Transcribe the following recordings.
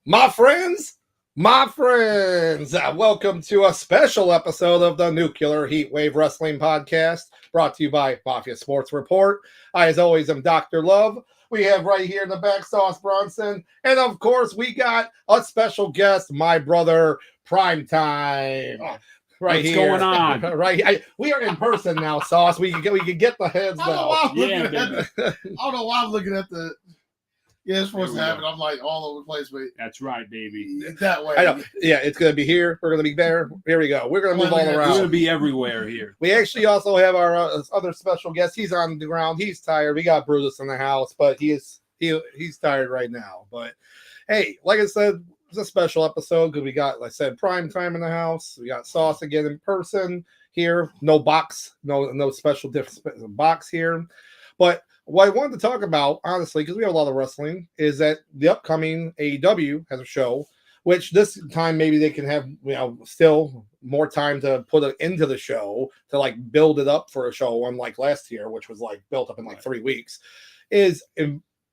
My friends, welcome to a special episode of the Nuclear Heatwave Wrestling Podcast, brought to you by Mafia Sports Report. I, as always, am Dr. Love. We have right here in the back Sauce Bronson, and of course, we got a special guest, my brother Primetime. Right What's here. going on? Right, we are in person now, Sauce. We can get the heads I don't know why now. I'm looking at the. I don't know why I'm looking at the. Yeah, it's supposed to happen. I'm like all over the place, but That's right, baby. that way. I know. Yeah, it's going to be here. We're going to be there. Here we go. We're going to move all We're around. going to be everywhere here. We actually also have our other special guest. He's on the ground. He's tired. We got Brutus in the house, but he's tired right now. But hey, like I said, it's a special episode because we got, like I said, Prime Time in the house. We got Sauce again in person here. No box, no special different box here. But what I wanted to talk about, honestly, because we have a lot of wrestling, is that the upcoming AEW has a show, which this time maybe they can have, still more time to put it into the show to like build it up for a show, unlike last year, which was like built up in like 3 weeks, is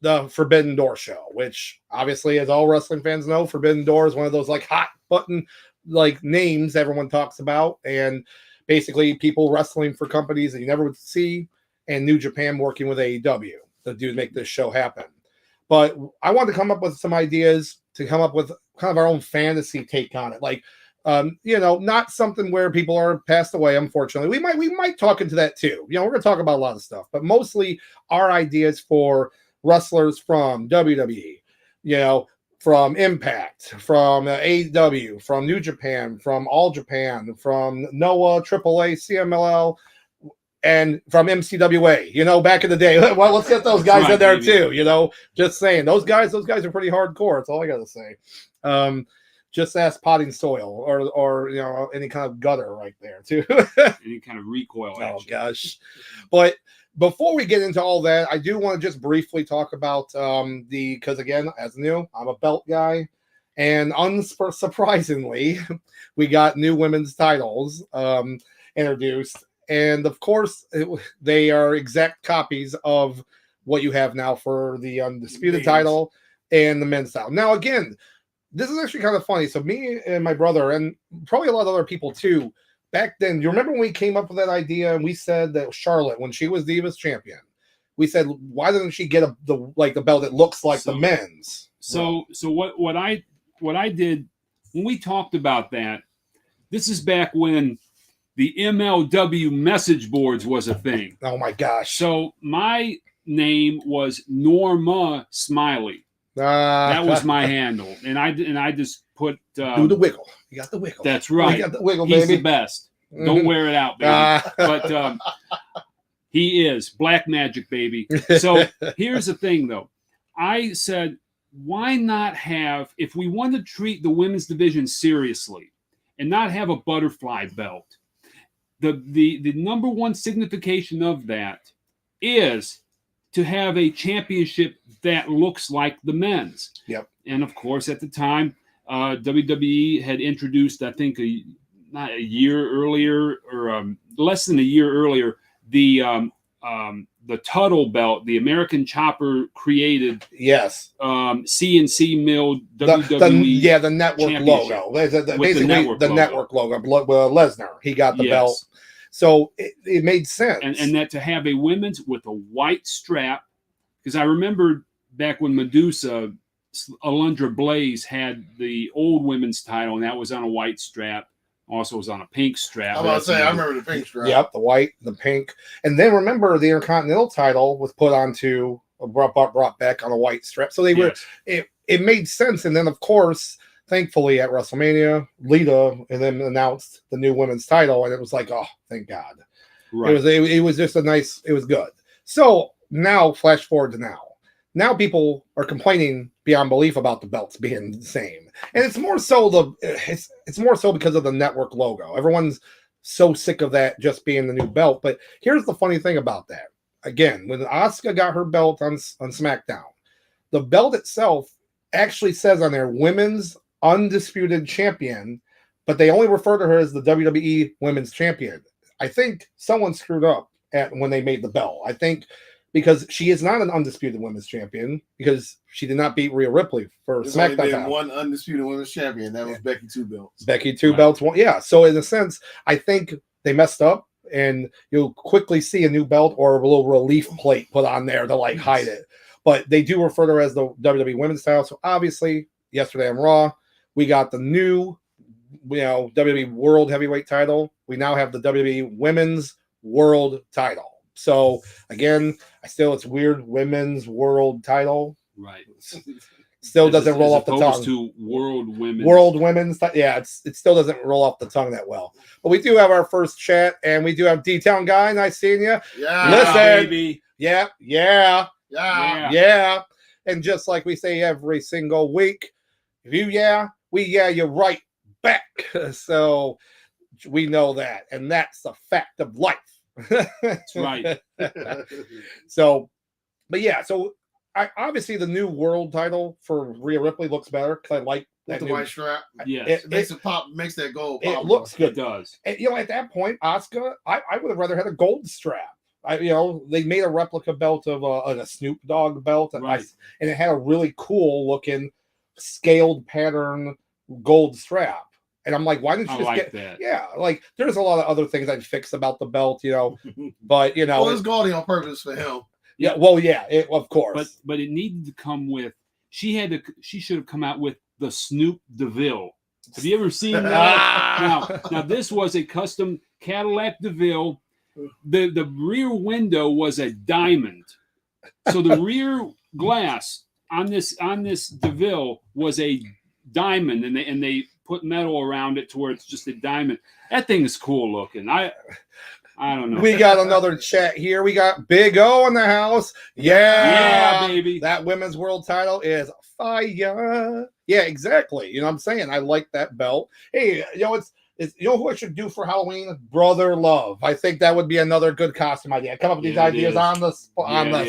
the Forbidden Door show, which obviously, as all wrestling fans know, Forbidden Door is one of those like hot button like names everyone talks about, and basically people wrestling for companies that you never would see. And New Japan working with AEW to make this show happen. But I wanted to come up with some ideas to come up with kind of our own fantasy take on it. Like, not something where people are passed away, unfortunately. We might talk into that too. We're going to talk about a lot of stuff, but mostly our ideas for wrestlers from WWE, from Impact, from AEW, from New Japan, from All Japan, from NOAH, AAA, CMLL, and from MCWA, back in the day. Well, let's get those guys in there too, just saying. Those guys are pretty hardcore. That's all I got to say. Just ask Potting Soil or any kind of gutter right there too. Any kind of recoil action. Oh, gosh. But before we get into all that, I do want to just briefly talk about because again, as new, I'm a belt guy. And unsurprisingly, we got new women's titles introduced. And of course, they are exact copies of what you have now for the undisputed title and the men's title. Now, again, this is actually kind of funny. So me and my brother, and probably a lot of other people too, back then, do you remember when we came up with that idea and we said that Charlotte, when she was Divas champion, we said, why doesn't she get the belt that looks like the men's? So what I did when we talked about that, this is back when the MLW message boards was a thing. Oh my gosh. So my name was Norma Smiley. That was my handle. And I just put do the wiggle. You got the wiggle. That's right. You got the wiggle, He's baby. the best. Don't wear it out, baby. But he is black magic, baby. So here's the thing though. I said, why not have, if we want to treat the women's division seriously and not have a butterfly belt, the number one signification of that is to have a championship that looks like the men's. Yep. And of course, at the time, WWE had introduced, I think, not a year earlier or less than a year earlier, the Tuttle belt, the American Chopper created. Yes. CNC milled WWE. The network logo. Basically, the network logo. Lesnar. He got the belt. So it made sense. And that to have a women's with a white strap, because I remember back when Medusa, Alundra Blaze had the old women's title, and that was on a white strap. Also was on a pink strap. I'm about to say, I remember the pink strap. Yep, the white, the pink. And then remember the Intercontinental title was put onto, brought back on a white strap. So they were, it made sense. And then, of course, thankfully at WrestleMania, Lita and then announced the new women's title. And it was like, oh, thank God. Right. It was just it was good. So now, flash forward to now. Now people are complaining beyond belief about the belts being the same, and it's more so it's more so because of the network logo. Everyone's so sick of that just being the new belt. But here's the funny thing about that. Again, when Asuka got her belt on SmackDown, the belt itself actually says on there Women's Undisputed Champion, but they only refer to her as the WWE Women's Champion. I think someone screwed up when they made the belt. I think because she is not an undisputed women's champion because she did not beat Rhea Ripley for There's only SmackDown been title. one undisputed women's champion. That was Becky 2 belts. Becky 2 belts. One, yeah. So in a sense, I think they messed up, and you'll quickly see a new belt or a little relief plate put on there to like hide it. But they do refer to her as the WWE Women's title. So obviously, yesterday on Raw, we got the new, WWE World Heavyweight title. We now have the WWE Women's World title. So again, it's weird, Women's World title. Right. Still doesn't roll off the tongue. To World Women's. Yeah, it still doesn't roll off the tongue that well. But we do have our first chat, and we do have D-Town Guy. Nice seeing you. Yeah, listen, baby. Yeah. And just like we say every single week, if you you're right back. So we know that, and that's the fact of life. That's right. So, but yeah, so obviously the new world title for Rhea Ripley looks better because I like with the white strap. Yes, it makes it pop, makes that gold pop. It looks good. It does. And, at that point, Asuka, I would have rather had a gold strap. They made a replica belt of a Snoop Dogg belt, and, right. And it had a really cool looking scaled pattern gold strap. And I'm like, why didn't you just get that? Yeah, like there's a lot of other things I'd fix about the belt, but well, it's gaudy on purpose for him. Yeah, well, yeah, of course. But it needed to come with. She should have come out with the Snoop DeVille. Have you ever seen that? now this was a custom Cadillac DeVille. The rear window was a diamond, so the rear glass on this DeVille was a diamond, and they put metal around it to where it's just a diamond. That thing is cool looking. I don't know. We got another chat here. We got Big O in the house. Yeah, baby. That women's world title is fire. Yeah, exactly. You know what I'm saying? I like that belt. Hey, it's who I should do for Halloween? Brother Love. I think that would be another good costume idea. Come up with these ideas on the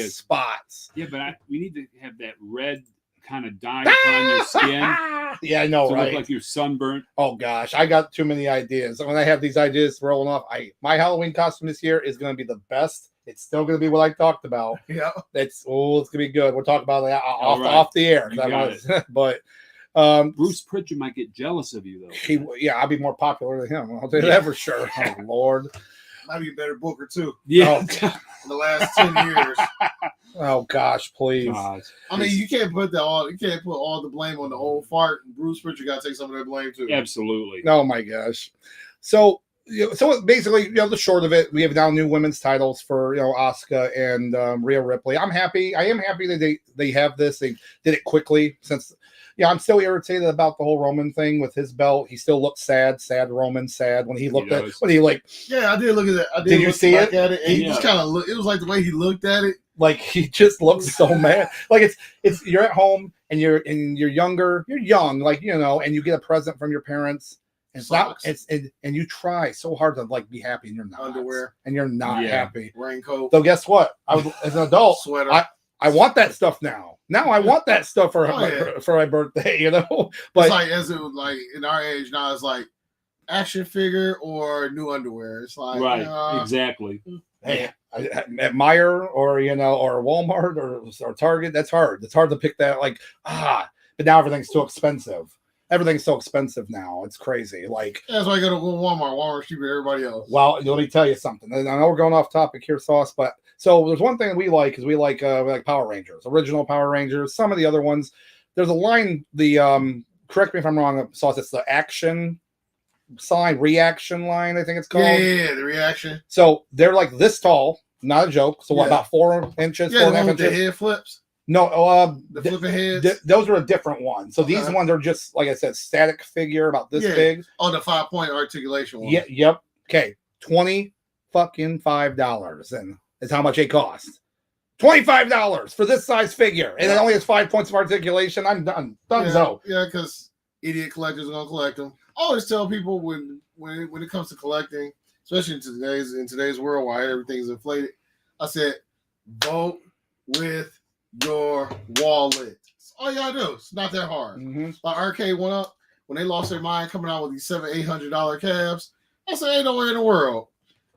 spots. Yeah, but we need to have that red kind of dye on your skin. Yeah, I know, to right? Look like you're sunburnt. Oh gosh, I got too many ideas. When I have these ideas rolling off, my Halloween costume this year is going to be the best. It's still going to be what I talked about. Yeah, it's going to be good. We'll talk about that off the air. But Bruce Pritchard might get jealous of you though. I'll be more popular than him. I'll tell you that for sure. Oh Lord, might be a better booker too. Yeah, in the last 10 years. Oh gosh, please. I mean, you can't put all the blame on the old fart. Bruce Pritchard got to take some of that blame too. Absolutely. Oh my gosh. So basically, the short of it, we have now new women's titles for Asuka and Rhea Ripley. I am happy that they have this. They did it quickly since. Yeah, I'm still irritated about the whole Roman thing with his belt. He still looks sad Roman, when he looked at when he like. Yeah, I did look at that. Did you see it? At it, and he just kind of looked. It was like the way he looked at it. Like he just looks so mad. Like it's you're at home and you're younger, you're young, and you get a present from your parents. And and you try so hard to like be happy, and you're not. Underwear, and you're not happy. Raincoat. So guess what? As an adult, sweater. I want that stuff now. Now I want that stuff for my birthday, But it's like as it was like in our age now, it's like action figure or new underwear. It's like exactly. Hey, at Meijer or or Walmart or Target, that's hard. It's hard to pick that. But now everything's too expensive. Everything's so expensive now. It's crazy. That's why I go to Walmart. Walmart's cheaper than everybody else. Well, let me tell you something. I know we're going off topic here, Sauce, but so there's one thing we like is we like Power Rangers, original Power Rangers. Some of the other ones, there's a line. Correct me if I'm wrong, Sauce. It's the action sign, reaction line. I think it's called. Yeah, the reaction. So they're like this tall, not a joke. So about 4 inches, 4.5 inches. The head flips. No, the flipping heads. Those are a different one. So these ones are just like I said, static figure about this big. Oh, the 5-point articulation one. Yeah. Yep. Okay. $25, and is how much it costs. $25 for this size figure, and it only has 5 points of articulation. I'm done. Donezo. Yeah, because idiot collectors are gonna collect them. I always tell people when it comes to collecting, especially in today's world where everything's inflated, I said, vote with your wallet. That's all you gotta do. It's not that hard. Mm-hmm. Like Arcade went up when they lost their mind coming out with these $700-$800 cabs. I said, ain't nowhere in the world.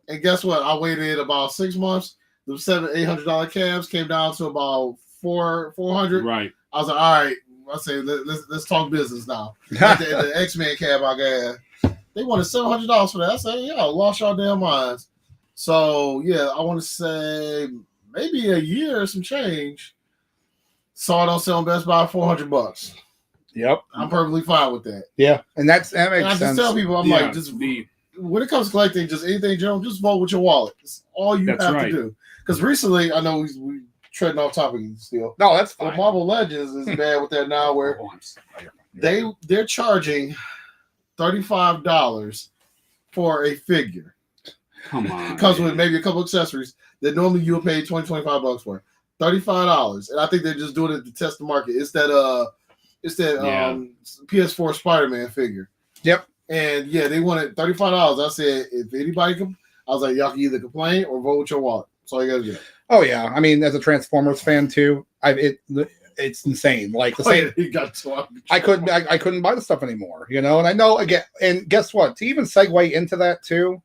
And guess what? I waited about 6 months. the $700-800 cabs came down to about 400. Right. I was like, all right. I say let's talk business now. Like the X-Men cab I got, they wanted $700 for that. I said, yeah, lost y'all damn minds. So yeah, I want to say maybe a year or some change. Saw it on sale on Best Buy, $400. Yep, I'm perfectly fine with that. Yeah, and that makes and I sense. just tell people, I'm like, just when it comes to collecting, just anything general, just vote with your wallet. It's all you have to do. Because recently, I know we treading off topic still. No, that's fine. But Marvel Legends is bad with that now, where they're charging $35 for a figure. Come on. It comes with maybe a couple accessories that normally you'll pay $20-25 for. $35, and I think they're just doing it to test the market. It's that PS4 Spider-Man figure. Yep. And yeah, they wanted $35. I said, if anybody can, I was like, y'all can either complain or vote with your wallet. That's all you gotta do. Oh yeah, I mean, as a Transformers fan too, it's insane. Like the same, he got I couldn't buy the stuff anymore, you know. And I know again, and guess what? To even segue into that too,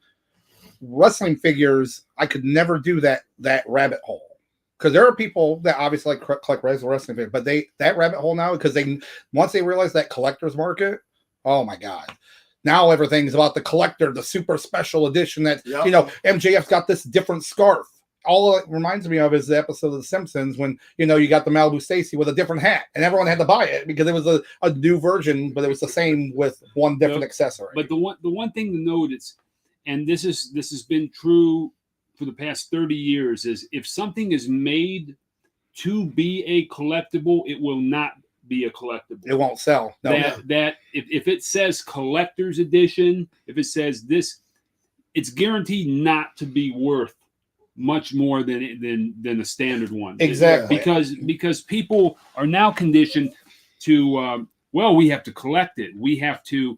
wrestling figures, I could never do that rabbit hole, because there are people that obviously collect wrestling figures, but that rabbit hole now, because once they realize that collector's market, oh my god. Now everything's about the collector, the super special edition that, you know, MJF's got this different scarf. All it reminds me of is the episode of The Simpsons when, you know, you got the Malibu Stacy with a different hat and everyone had to buy it because it was a new version, but it was the same with one different accessory. But the one thing to note is, and this has been true for the past 30 years, is if something is made to be a collectible, it will not be a collectible. It won't sell. No. That if it says collector's edition, if it says this, it's guaranteed not to be worth much more than a standard one. Exactly. Because people are now conditioned to we have to collect it. We have to.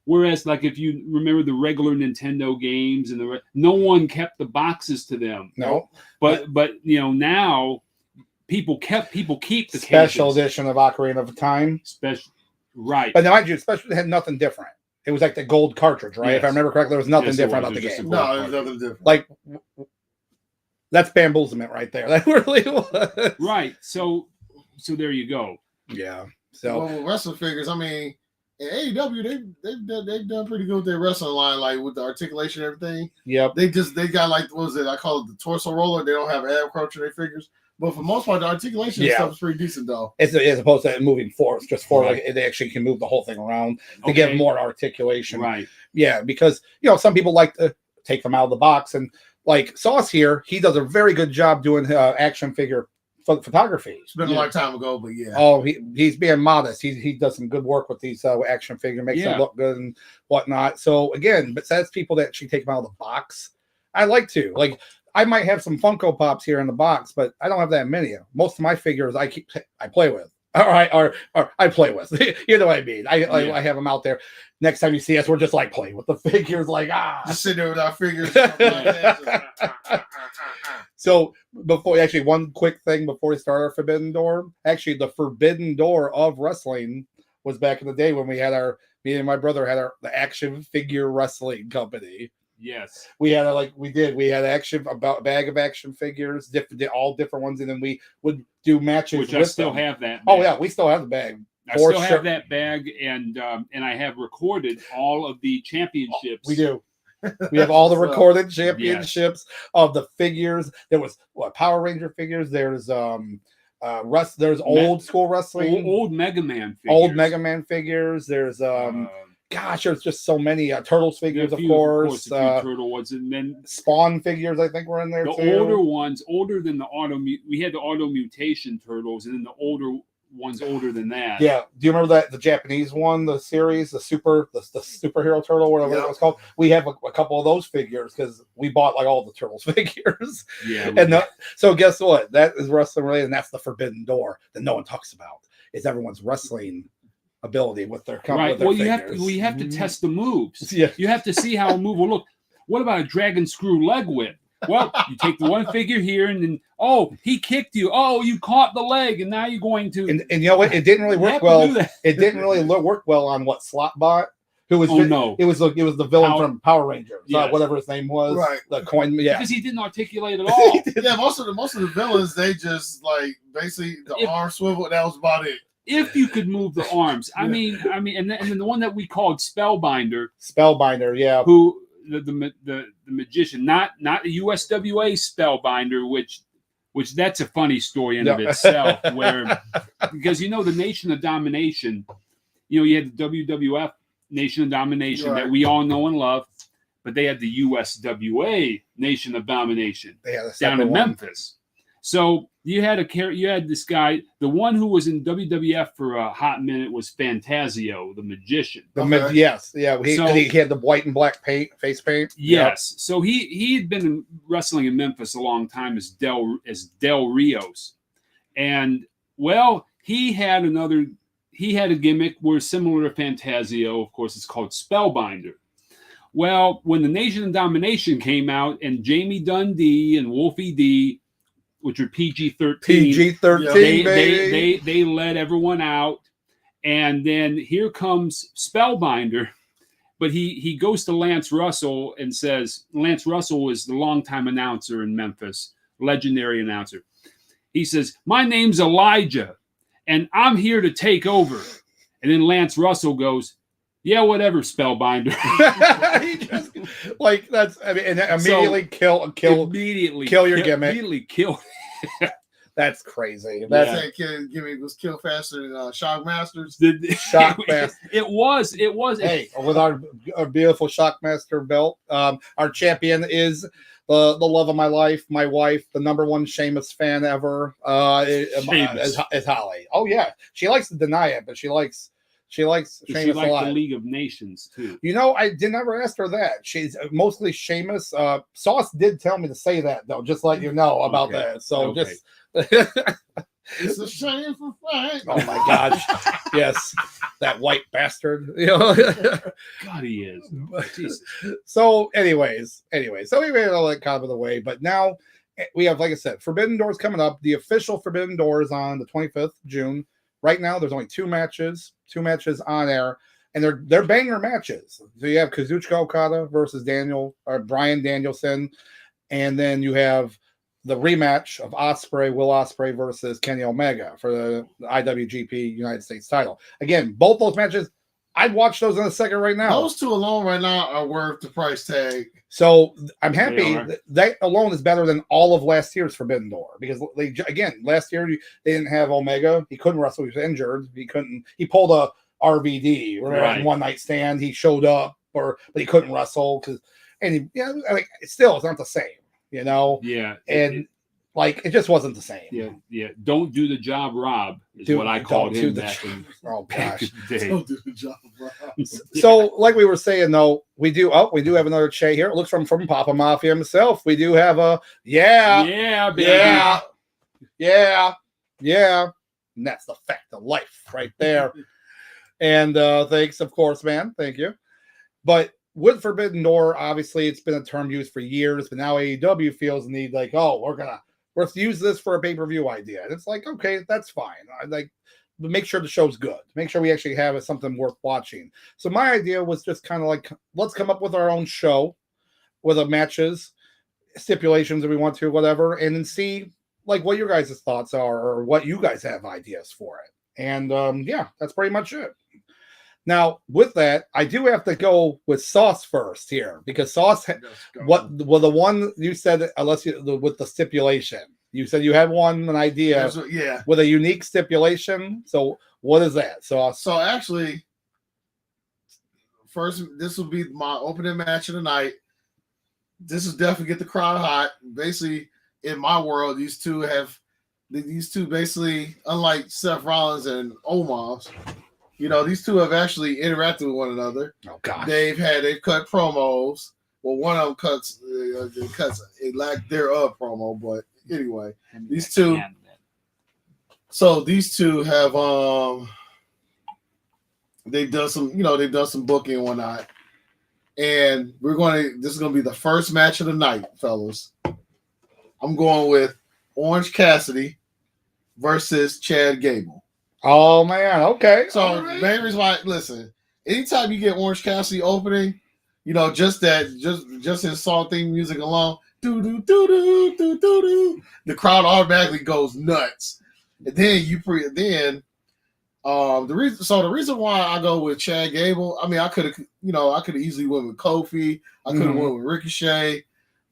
Whereas, like, if you remember the regular Nintendo games and no one kept the boxes to them. No. But you know, now people keep the special cases. Edition of Ocarina of Time. Right. But mind you, special had nothing different. It was like the gold cartridge, right? Yes. If I remember correctly, there was nothing different about the game. No, there's nothing different. Like, that's bamboozlement right there. That really was. Right. So there you go. Yeah. So with wrestling figures, I mean, in AEW, they've done pretty good with their wrestling line, like with the articulation and everything. Yep. They got like, what was it? I call it the torso roller. They don't have ab crunch in their figures. But for the most part, the articulation and stuff is pretty decent, though. As opposed to moving forwards, just forward, like they actually can move the whole thing around to give more articulation. Right. Yeah, because, you know, some people like to take them out of the box. And like Sauce here, he does a very good job doing action figure photography. It's been a long time ago, but yeah. Oh, he's being modest. He does some good work with these action figures, makes them look good and whatnot. So again, but that's people that actually take them out of the box. I like to. Like, I might have some Funko Pops here in the box, but I don't have that many. Most of my figures I play with. All right, or I play with. You know what I mean? I have them out there. Next time you see us, we're just like playing with the figures, like just sitting there with our figures. So one quick thing before we start our Forbidden Door. Actually, the Forbidden Door of wrestling was back in the day when me and my brother had the action figure wrestling company. Yes, we had we had a bag of action figures, all different ones, and then we would do matches. Which with I still them. have that bag. Oh yeah, we still have the bag. I still have that bag, and I have recorded all of the championships. We do. We have all the recorded championships of the figures. There was Power Ranger figures. There's there's old school wrestling, old Mega Man figures. Old Mega Man figures. There's gosh, there's just so many Turtles figures, of course. Turtle ones, and then Spawn figures. I think were in there the too. Older ones, older than the we had the Auto Mutation Turtles, and then the older ones older than that. Yeah. Do you remember the Japanese one, the series, the superhero turtle, whatever it was called? We have a couple of those figures because we bought like all the Turtles figures. Yeah. And so guess what? That is wrestling related, and that's the Forbidden Door that no one talks about. Is everyone's wrestling ability with their right. With their Well, you have to test the moves. Yeah. You have to see how a move will look. What about a dragon screw leg whip? Well, you take the one figure here, and then he kicked you. Oh, you caught the leg, and now you're going to. And you know what? It didn't really work well. It didn't really work well on Slotbot, Who was? Oh no! It was the villain from Power Rangers, Yes. whatever his name was. Right. The coin. Yeah. Because he didn't articulate at all. Yeah, most of the villains, they just like basically the arm swivel. That was about it. If you could move the arms, I mean, and then the one that we called Spellbinder, yeah. who the magician, not the USWA Spellbinder, which that's a funny story in of itself, where because the Nation of Domination, you had the WWF Nation of Domination that we all know and love, but they had the USWA Nation of Domination down in Memphis. So you had this guy, the one who was in WWF for a hot minute was Fantasio, the magician. Yes, yeah. He had the white and black face paint. Yes. Yep. So he had been wrestling in Memphis a long time as Del Rios. And well, he had a gimmick where similar to Fantasio, of course, it's called Spellbinder. Well, when the Nation of Domination came out and Jamie Dundee and Wolfie D, which are PG-13, they let everyone out, and then here comes Spellbinder, but he goes to Lance Russell and says, Lance Russell was the longtime announcer in Memphis, legendary announcer. He says, "My name's Elijah, and I'm here to take over." And then Lance Russell goes, "Yeah, whatever, Spellbinder." He just that's. I mean, and immediately kill your gimmick. Immediately kill. That's crazy. That gimmick was kill faster than Shockmasters. Shockmaster. It was. Hey, with our beautiful Shockmaster belt, our champion is the love of my life, my wife, the #1 Sheamus fan ever. Is Holly. Oh yeah, she likes to deny it, but she likes Sheamus a lot. The League of Nations too. I did never ask her that. She's mostly Sheamus. Sauce did tell me to say that though, just let you know about that. So just it's a shame for fight. Oh my gosh. Yes. That white bastard. God, he is. Jesus. So anyways, so we made all that kind of the way, but now we have, like I said, Forbidden Doors coming up. The official Forbidden Doors on the 25th of June. Right now, there's only two matches on air, and they're banger matches. So you have Kazuchika Okada versus Bryan Danielson, and then you have the rematch of Will Ospreay versus Kenny Omega for the IWGP United States title. Again, both those matches, I'd watch those in a second right now. Those two alone right now are worth the price tag. So I'm happy that alone is better than all of last year's Forbidden Door, because last year they didn't have Omega. He couldn't wrestle. He was injured. He pulled a RVD one night stand. He showed up, but he couldn't wrestle still it's not the same, Yeah. It just wasn't the same. Yeah. Don't do the job, Rob, is what I called him back in the day. Don't do the job, Rob. So, like we were saying, though, we do have another Che here. It looks from Papa Mafia himself. We do have a baby. Yeah. And that's the fact of life right there. And thanks, of course, man. Thank you. But with Forbidden Door, obviously, it's been a term used for years, but now AEW feels the need let's use this for a pay-per-view idea. And it's like, okay, that's fine. But make sure the show's good. Make sure we actually have something worth watching. So my idea was just kind of let's come up with our own show with the matches, stipulations if we want to, whatever, and then see what your guys' thoughts are or what you guys have ideas for it. And that's pretty much it. Now, with that, I do have to go with Sauce first here, because Sauce, the one you said, with the stipulation, you said you had an idea with a unique stipulation. So what is that, Sauce? So actually, first, this will be my opening match of the night. This is definitely get the crowd hot. Basically, in my world, these two basically, unlike Seth Rollins and Omos, these two have actually interacted with one another. Oh God! They've cut promos. Well, one of them cuts a lack thereof promo, but anyway, these two. So these two have they've done some booking and whatnot, and this is gonna be the first match of the night, fellas. I'm going with Orange Cassidy versus Chad Gable. Oh man, okay. So main reason why, listen, anytime you get Orange Cassidy opening, you know, just his song theme music alone, do do do do do do do, the crowd automatically goes nuts. And then the reason why I go with Chad Gable, I mean, I could have easily went with Kofi, I could have went with Ricochet,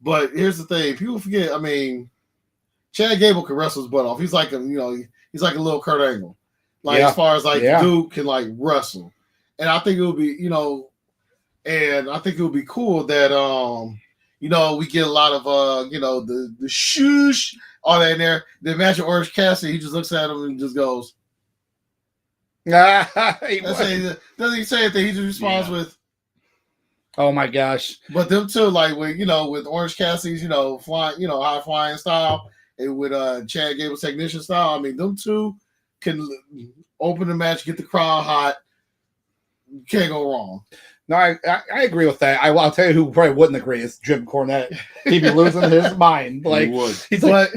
but here's the thing: people forget. I mean, Chad Gable can wrestle his butt off. He's like a little Kurt Angle, like as far as dude can like wrestle, and I think it would be cool that we get a lot of the shoosh all that in there. The imagine Orange Cassidy, he just looks at him and just goes. Doesn't he say anything? He just responds with, "Oh my gosh!" But them two, like with Orange Cassidy's, flying, high flying style, and with Chad Gable's technician style. I mean, them two can open the match, get the crowd hot. Can't go wrong. No, I agree with that. I'll tell you who probably wouldn't agree is Jim Cornette. He'd be losing his mind. Like he would. He's like,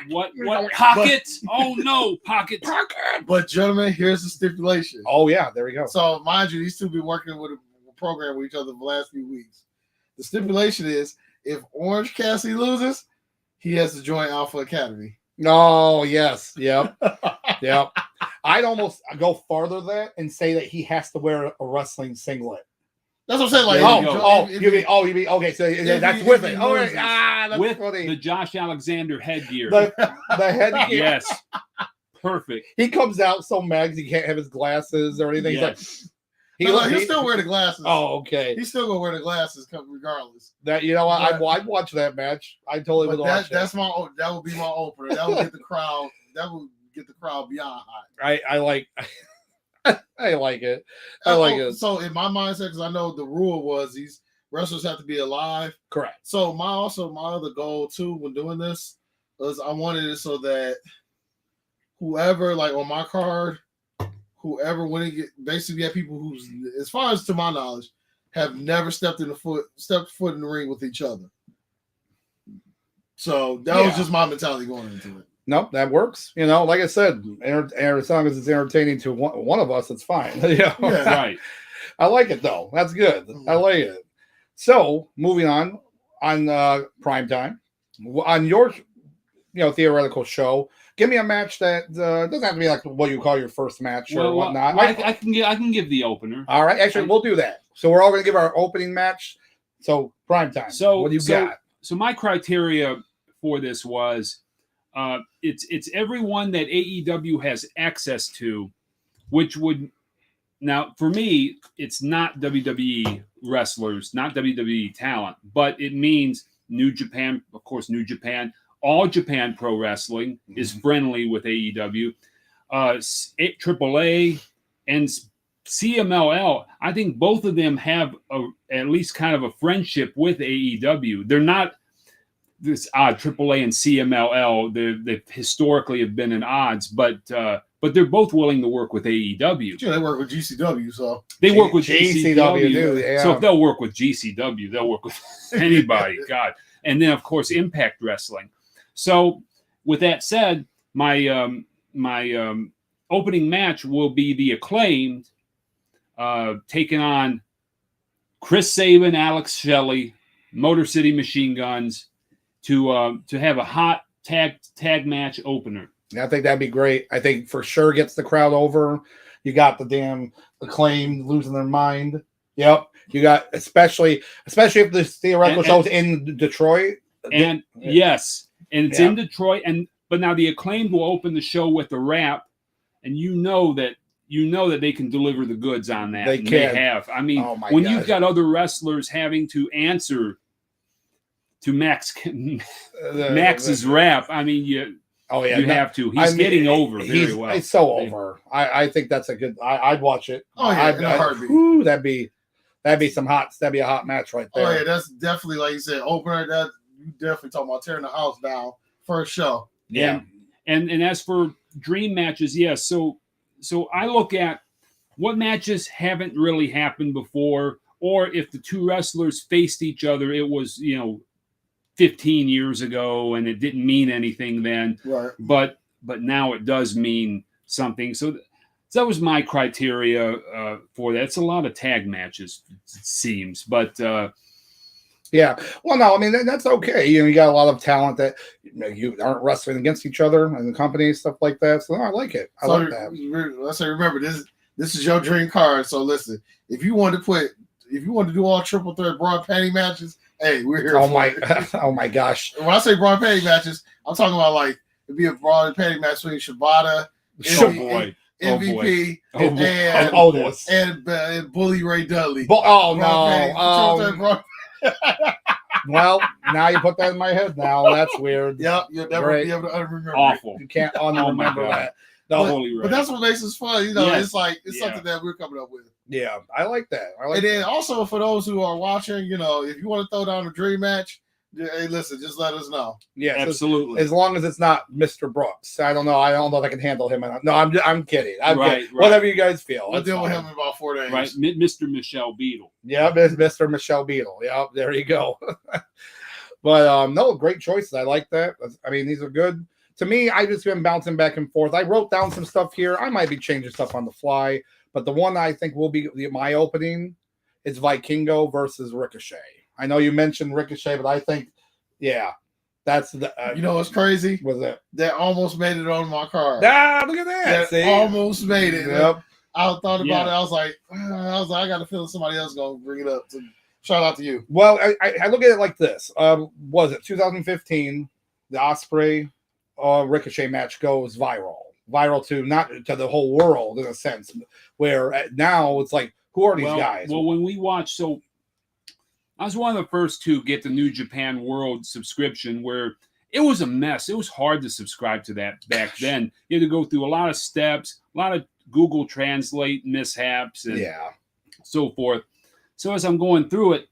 what pockets? Oh no, pockets. But gentlemen, here's the stipulation. Oh yeah, there we go. So mind you, these two been working with a program with each other the last few weeks. The stipulation is if Orange Cassidy loses, he has to join Alpha Academy. Oh yes, yep. I'd almost go farther than that and say that he has to wear a wrestling singlet. That's what I'm saying. Like, you mean okay? So that's with it. Oh, that's with funny. The Josh Alexander headgear. The headgear. Yes, perfect. He comes out so mad because he can't have his glasses or anything. Yes. He's like, he'll still wear the glasses. Oh, okay. He's still gonna wear the glasses, regardless. That I'd watch that match. I totally would watch that. That would be my opener. That would get the crowd. That would get the crowd beyond hot. I like. I like it. I like it. So in my mindset, because I know the rule was these wrestlers have to be alive. Correct. So my other goal too when doing this was I wanted it so that whoever like on my card, whoever basically have people who's, as far as to my knowledge, have never stepped foot in the ring with each other. So that was just my mentality going into it. Nope, that works. Like I said, as long as it's entertaining to one of us, it's fine. Right. I like it though. That's good. I like it. So moving on Primetime, on your theoretical show, give me a match that doesn't have to be like what you call your first match or whatnot. I can give the opener. All right, actually, we'll do that. So we're all going to give our opening match. So Primetime. So what do you got? So my criteria for this was. It's everyone that AEW has access to, which would now for me it's not WWE wrestlers, not WWE talent, but it means New Japan, of course. New Japan, All Japan Pro Wrestling is friendly with AEW. AAA and CMLL, I think both of them have at least kind of a friendship with AEW. They're not. This AAA and CMLL, they historically have been in odds, but they're both willing to work with AEW. Yeah, they work with GCW, so they work with GCW. Yeah. So if they'll work with GCW, they'll work with anybody. God, and then of course Impact Wrestling. So with that said, my opening match will be the Acclaimed taking on Chris Sabin, Alex Shelley, Motor City Machine Guns. To have a hot tag match opener. I think that'd be great. I think for sure gets the crowd over. You got the damn Acclaimed losing their mind. Yep. You got especially if this theoretical show's in Detroit. And yes, and it's in Detroit. But now the Acclaimed will open the show with a rap, and you know that they can deliver the goods on that. They have. I mean, you've got other wrestlers having to answer to Max's rap, I mean, you have to. He's getting over very well. It's so over. I think that's a good. I'd watch it. Oh yeah, in a heartbeat. That'd be a hot match right there. Oh yeah, that's definitely like you said, opener. That you definitely talking about tearing the house down first show. Yeah, and as for dream matches, yes. So I look at what matches haven't really happened before, or if the two wrestlers faced each other, it was 15 years ago and it didn't mean anything then, right? But now it does mean something. So So that was my criteria for that. It's a lot of tag matches, it seems, but yeah. Well, no, I mean that's okay. You got a lot of talent that you aren't wrestling against each other and the company stuff like that. So no, I like it. I like that. Let's say, remember this is your dream card. So listen, if you want to do all triple threat broad panty matches, hey, we're here. Oh my gosh! When I say broad panty matches, I'm talking about like it'd be a broad panty match between Shibata, MVP, and Otis and Bully Ray Dudley. Well, now you put that in my head. Now that's weird. Yep, you'll never be able to remember. Awful. You can't unremember that. No, but that's what makes us fun. Yes. It's something that we're coming up with. Yeah, I like that. And then also for those who are watching, if you want to throw down a dream match, hey, listen, just let us know. Yeah, absolutely. As long as it's not Mr. Brooks. I don't know. I don't know if I can handle him. No, I'm kidding. Right. Whatever you guys feel. We'll deal with him in about 4 days. Right, Mr. Michelle Beadle. Yeah, Mr. Michelle Beadle. Yeah, there you go. But no, great choices. I like that. I mean, these are good. To me, I just been bouncing back and forth. I wrote down some stuff here. I might be changing stuff on the fly, but the one I think will be my opening is Vikingo versus Ricochet. I know you mentioned Ricochet, but I think, yeah, that's the. You know what's crazy? Was it? That almost made it on my card. Look at that! That almost made it. Yep. I thought about it. I was like, I got a feeling somebody else gonna bring it up. So shout out to you. Well, I look at it like this. Was it 2015? The Ospreay Ricochet match goes viral to not to the whole world in a sense. Where now it's like, who are these guys? Well, when we watched, so I was one of the first to get the New Japan World subscription, where it was a mess. It was hard to subscribe to that back then. You had to go through a lot of steps, a lot of Google Translate mishaps, and so forth. So as I'm going through it,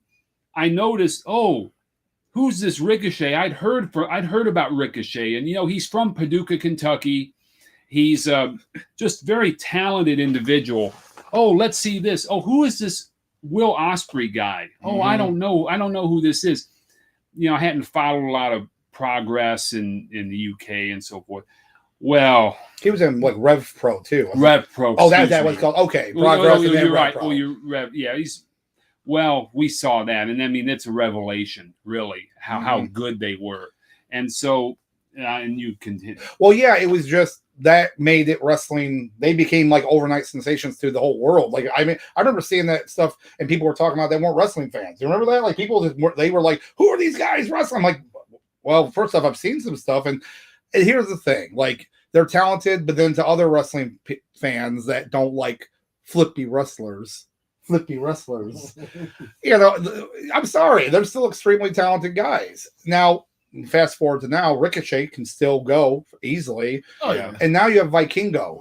I noticed, who's this Ricochet? I'd heard about Ricochet, and he's from Paducah, Kentucky. He's just very talented individual. Oh, let's see this. Oh, who is this Will Ospreay guy? Oh, I don't know who this is. I hadn't followed a lot of progress in the UK and so forth. Well, he was in like Rev Pro too. Rev Pro. Oh, that was called. Okay, progress. You're right. Pro. Yeah, he's. Well, we saw that, and I mean it's a revelation, really, how good they were, and so and you continue. Well, yeah, it was just that made it wrestling. They became like overnight sensations to the whole world. Like, I mean, I remember seeing that stuff, and people were talking about they weren't wrestling fans. You remember that? Like, people they were like, "Who are these guys wrestling?" I'm like, well, first off, I've seen some stuff, and here's the thing: like, they're talented, but then to other wrestling fans that don't like flippy wrestlers, I'm sorry, they're still extremely talented guys. Now, fast forward to now, Ricochet can still go easily. Oh yeah. And now you have Vikingo,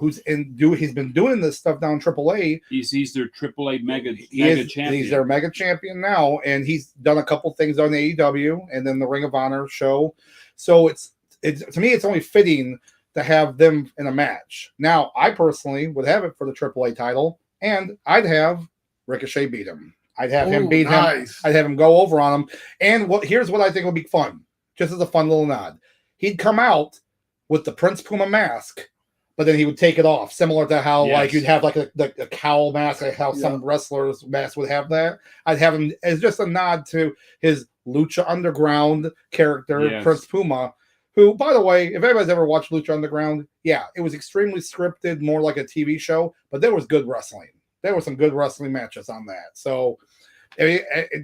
he's been doing this stuff down in AAA. He's their AAA mega champion. He's their mega champion now, and he's done a couple things on AEW and then the Ring of Honor show. So it's to me, it's only fitting to have them in a match. Now, I personally would have it for the AAA title, and I'd have Ricochet beat him. I'd have him beat him. I'd have him go over on him. And here's what I think would be fun, just as a fun little nod. He'd come out with the Prince Puma mask, but then he would take it off, similar to how like you'd have like a cowl mask, like how some wrestlers' masks would have that. I'd have him as just a nod to his Lucha Underground character, Prince Puma, who, by the way, if anybody's ever watched Lucha Underground, it was extremely scripted, more like a TV show, but there was good wrestling. There were some good wrestling matches on that. So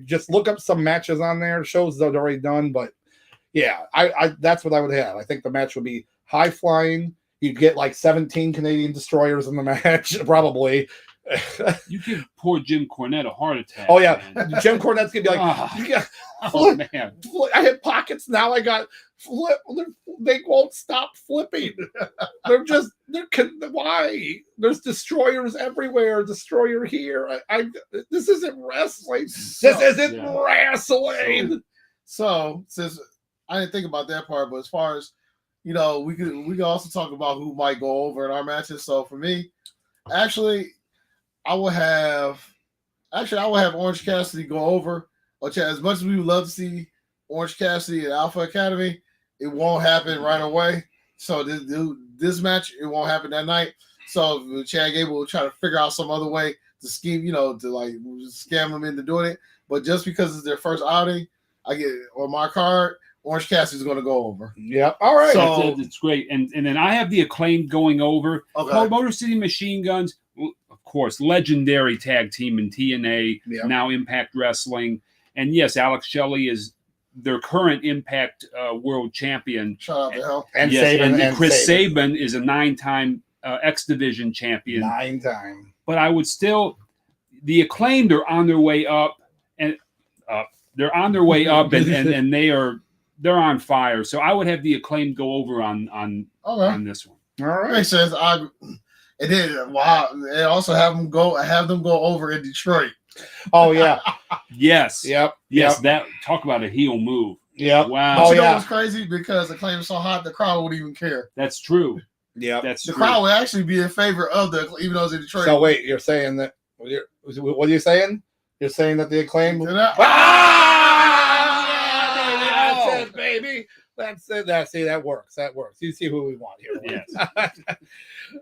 just look up some matches on there, shows that are already done. But yeah, I that's what I would have. I think the match would be high flying. You'd get like 17 Canadian destroyers in the match, probably. You give poor Jim Cornette a heart attack. Oh yeah, man. Jim Cornette's gonna be like, man, I hit pockets now. I got flip. They won't stop flipping. Why? There's destroyers everywhere. Destroyer here. This isn't wrestling. This isn't wrestling. So since I didn't think about that part, but as far as we could also talk about who might go over in our matches. So for me, actually, I will have Orange Cassidy go over. Which, as much as we would love to see Orange Cassidy at Alpha Academy, it won't happen right away. So this match, it won't happen that night. So Chad Gable will try to figure out some other way to scheme, to like scam them into doing it. But just because it's their first outing, I get on my card, Orange Cassidy's going to go over. Yep. All right. So it's great. And then I have the Acclaimed going over. Okay. Motor City Machine Guns, of course, legendary tag team in TNA, now Impact Wrestling. And yes, Alex Shelley is their current Impact World Champion. Shout out to hell. And yes, Saban, and Chris Sabin is a 9-time X Division champion. 9-time. But I would still, the Acclaimed are on their way up, and they're on their way up, and they're on fire. So I would have the Acclaimed go over on this one. All right. Makes sense. And then they also have them go over in Detroit. Oh yeah. Yes. Yep. That talk about a heel move. Yep. Wow. But you know what's crazy? Because the claim is so hot, the crowd wouldn't even care. That's true. Yeah. That's the true. crowd would actually be in favor of even though it's in Detroit. So wait, you're saying that? What are you saying? You're saying that the Acclaim? That's it, baby. That's it. See, that works. You see who we want here. Yes.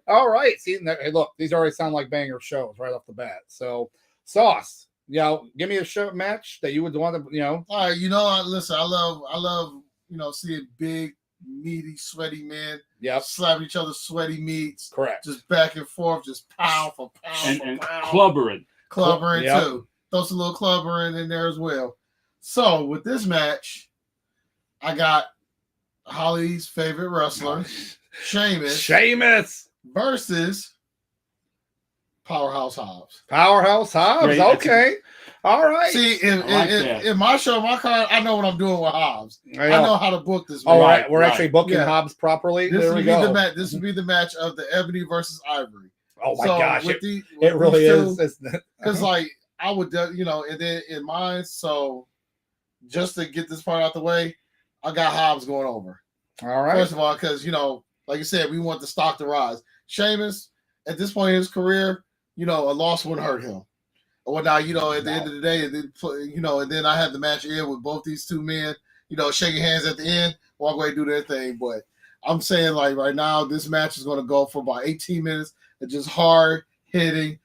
All right. See, hey, look, these already sound like banger shows right off the bat. So, Sauce, give me a show match that you would want to, All right, listen, I love, seeing big, meaty, sweaty men. Yep. Slap each other's sweaty meats. Correct. Just back and forth, just pound for pound and for pound. clubbering. Clubbering Yep. too. Throw some little clubbering in there as well. So with this match, I got Holly's favorite wrestler, Sheamus, versus Powerhouse Hobbs. Powerhouse Hobbs. Great. Okay. All right. See, in my show, my card, I know what I'm doing with Hobbs. I know how to book this. All match. right. We're actually booking Hobbs properly. This there we go. This would be the match of the Ebony versus Ivory. Oh my gosh. It really is. Because I would, and then in mine, so just to get this part out the way, I got Hobbs going over. All right. First of all, because, like you said, we want the stock to rise. Sheamus, at this point in his career, a loss wouldn't hurt him. Well, now, at the end of the day, and then I had the match in with both these two men, shaking hands at the end, walk away, do their thing. But I'm saying, like, right now, this match is going to go for about 18 minutes of just hard hitting,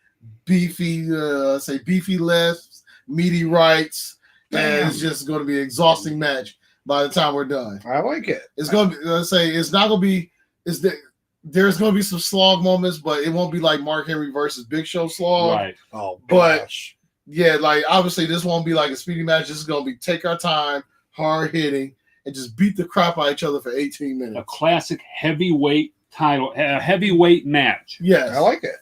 beefy lefts, meaty rights, and it's just going to be an exhausting match by the time we're done. I like it. It's going to be, it's not going to be, there's going to be some slog moments, but it won't be like Mark Henry versus Big Show slog. Right. Oh, but yeah, like obviously this won't be like a speedy match. This is going to be take our time, hard hitting, and just beat the crap out of each other for 18 minutes. A classic heavyweight heavyweight match. Yes. I like it.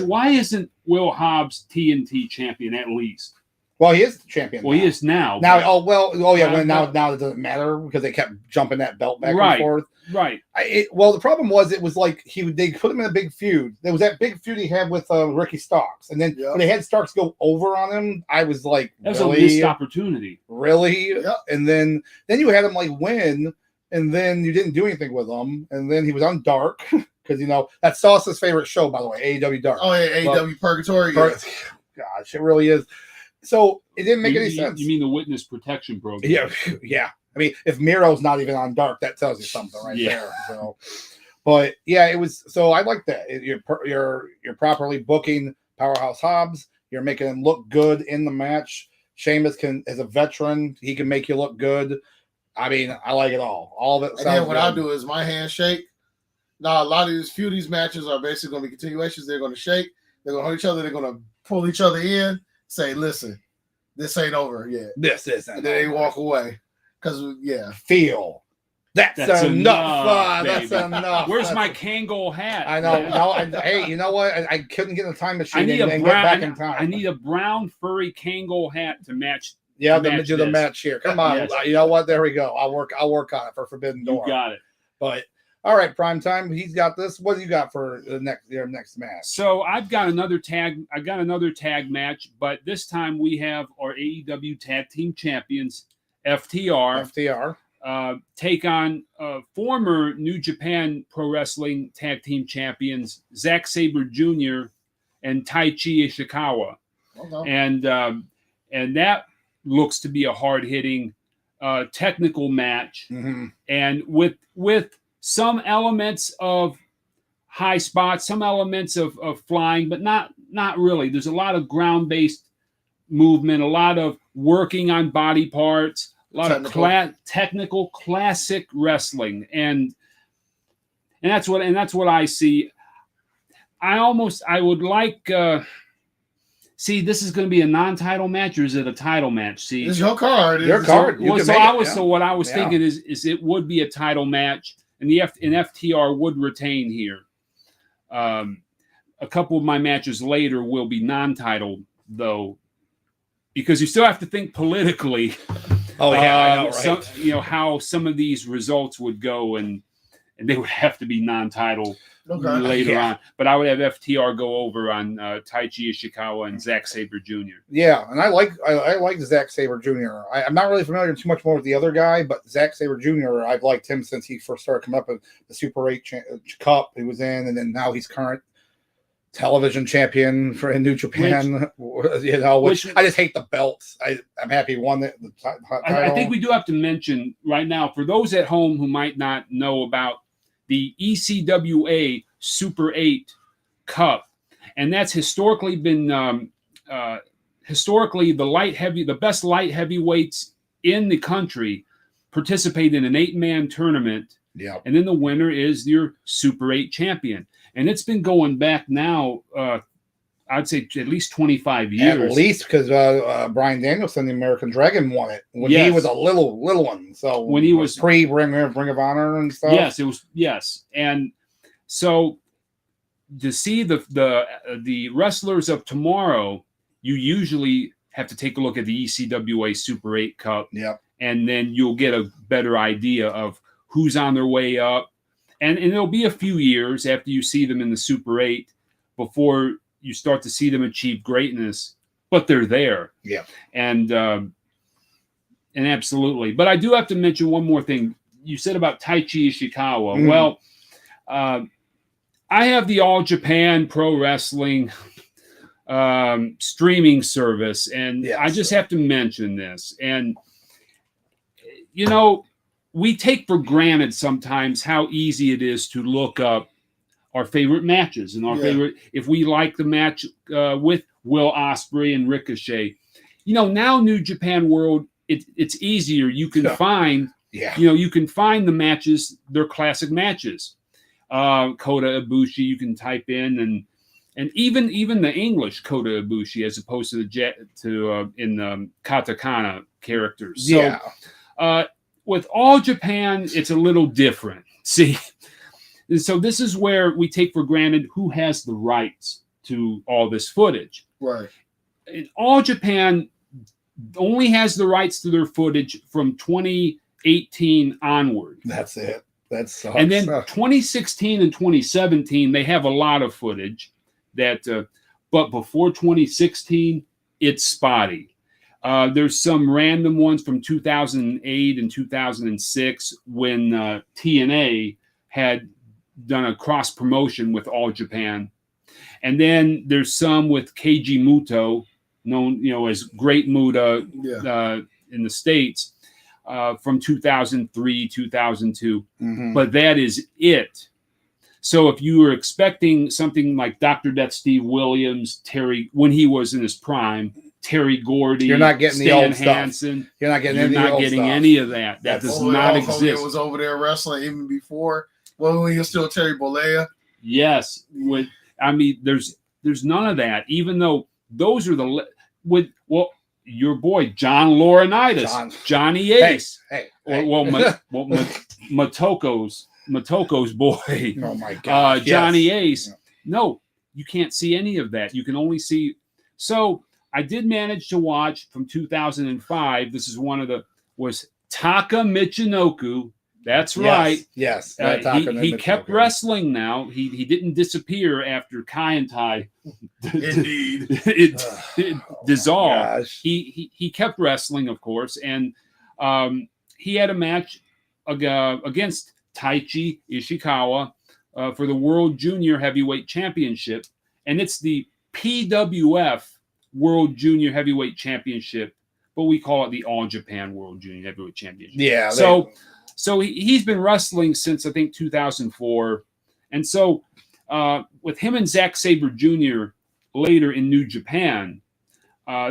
Why isn't Will Hobbs TNT champion at least? Well, he is the champion. Well, he is now. Now, now it doesn't matter because they kept jumping that belt back and forth. Right. The problem was it was like they put him in a big feud. There was that big feud he had with Ricky Starks, and then when they had Starks go over on him, I was like, that was a missed opportunity. Really? Yep. And then you had him like win, and then you didn't do anything with him, and then he was on Dark because that's Sauce's favorite show, by the way, AEW Dark. Oh yeah, AEW Purgatory. Gosh, it really is. So it didn't make any sense. You mean the witness protection program? Yeah. I mean, if Miro's not even on Dark, that tells you something right there. So, but yeah, it was. So I like that. You're properly booking Powerhouse Hobbs. You're making him look good in the match. Sheamus as a veteran, he can make you look good. I mean, I like it all. All of it. And then what I'll do is my handshake. Now, a lot of these matches are basically going to be continuations. They're going to shake. They're going to hold each other. They're going to pull each other in. Say, listen, this ain't over yet. This isn't. And then they walk away. Because, feel. That's enough. That's enough. Where's my Kangol hat? I know. No, hey, you know what? I couldn't get in a time machine and get back in time. I need a brown furry Kangol hat to match. Yeah, let me do the match here. Come on. Yes. You know what? There we go. I'll work on it for Forbidden Door. You got it. But all right, Prime Time. He's got this. What do you got for your next match? So I've got another tag. I got another tag match, but this time we have our AEW Tag Team Champions, FTR, take on former New Japan Pro Wrestling Tag Team Champions Zack Sabre Jr. and Taichi Ishikawa, and that looks to be a hard-hitting, technical match, and with some elements of high spots, some elements of flying, but not really. There's a lot of ground-based movement, a lot of working on body parts, a lot of technical classic wrestling, and that's what I see. I would like. See, this is going to be a non-title match, or is it a title match? See, it's your card. Your card. So what I was thinking is it would be a title match, and FTR would retain here. A couple of my matches later will be non-title, though, because you still have to think politically. Oh yeah, I know, right? How some of these results would go, and they would have to be non-title later on. But I would have FTR go over on Taichi Ishikawa and Zack Sabre Jr. Yeah, and I like Zack Sabre Jr. I'm not really familiar too much more with the other guy, but Zack Sabre Jr. I've liked him since he first started coming up in the Super 8 Cup he was in, and then now he's current television champion in New Japan. Which I just hate the belts. I'm happy he won the title. I think we do have to mention right now, for those at home who might not know about the ECWA Super 8 Cup, and that's historically been the best light heavyweights in the country participate in an 8-man tournament. Yeah, and then the winner is your Super 8 champion, and it's been going back now. I'd say at least 25 years. At least, because Bryan Danielson, the American Dragon, won it when he was a little one. So when he was pre-Ring of Honor and stuff. Yes, it was. Yes, and so to see the wrestlers of tomorrow, you usually have to take a look at the ECWA Super 8 Cup. Yeah, and then you'll get a better idea of who's on their way up, and it'll be a few years after you see them in the Super 8 before you start to see them achieve greatness, but they're there. Yeah. And absolutely. But I do have to mention one more thing. You said about Taichi Ishikawa. Mm. Well, I have the All Japan Pro Wrestling streaming service, and I just have to mention this. And, we take for granted sometimes how easy it is to look up our favorite matches and our favorite, if we like the match with Will Ospreay and Ricochet. Now New Japan World, it's easier. You can find, you can find the matches, they're classic matches. Kota Ibushi, you can type in, and even the English Kota Ibushi as opposed to the katakana characters. So, with All Japan, it's a little different. See. And so this is where we take for granted who has the rights to all this footage. Right. And All Japan only has the rights to their footage from 2018 onward. That's it. That's and then 2016 and 2017 they have a lot of footage that, but before 2016 it's spotty. There's some random ones from 2008 and 2006 when TNA had done a cross promotion with All Japan, and then there's some with Keiji Muto, known as Great Muta in the States, from 2003 2002. Mm-hmm. But that is it. So if you were expecting something like Dr. Death Steve Williams, Terry when he was in his prime, Terry Gordy, you're not getting Stan the old Hansen, stuff. You're not getting any of that. That does not exist. It was over there wrestling even before. Well, when you're still Terry Bollea. Yes, there's none of that. Even though those are your boy John Laurinaitis, Johnny Ace, Motoko's boy. Oh my God, Johnny Ace. Yeah. No, you can't see any of that. You can only see. So I did manage to watch from 2005. This is was Taka Michinoku. That's right. Yes. He kept wrestling now. He didn't disappear after Kai and Tai dissolved. He kept wrestling, of course, and he had a match against Taichi Ishikawa for the World Junior Heavyweight Championship, and it's the PWF World Junior Heavyweight Championship, but we call it the All Japan World Junior Heavyweight Championship. Yeah. So he's been wrestling since I think 2004, and so with him and Zack Sabre Jr. later in New Japan,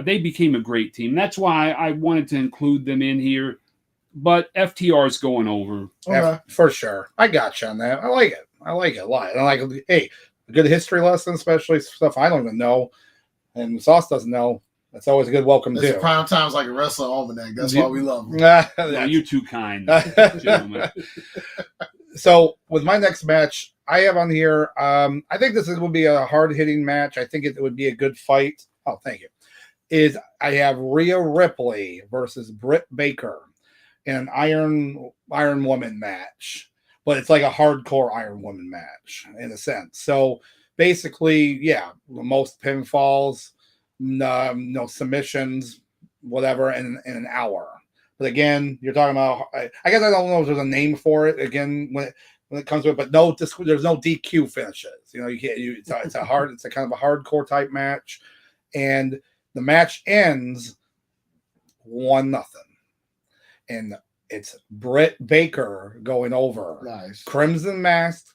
they became a great team. That's why I wanted to include them in here. But FTR is going over. Yeah, for sure. I got you on that. I like it. I like it a lot. I like, hey, a good history lesson, especially stuff I don't even know and Sauce doesn't know. That's always a good welcome It's too. prime time's like a wrestler almanac. That's why we love them. No, you're too kind, gentlemen. So with my next match, I have on here. I think this would be a hard hitting match. I think it would be a good fight. Oh, thank you. Is I have Rhea Ripley versus Britt Baker in an Iron Woman match, but it's like a hardcore Iron Woman match in a sense. So basically, yeah, most pinfalls, no submissions, whatever, in an hour. But again, you're talking about. I guess I don't know if there's a name for it. Again, when it comes to it, but there's no DQ finishes. You know, you can't. It's a kind of a hardcore type match, and the match ends 1-0. And it's Britt Baker going over. Nice. Crimson Mask.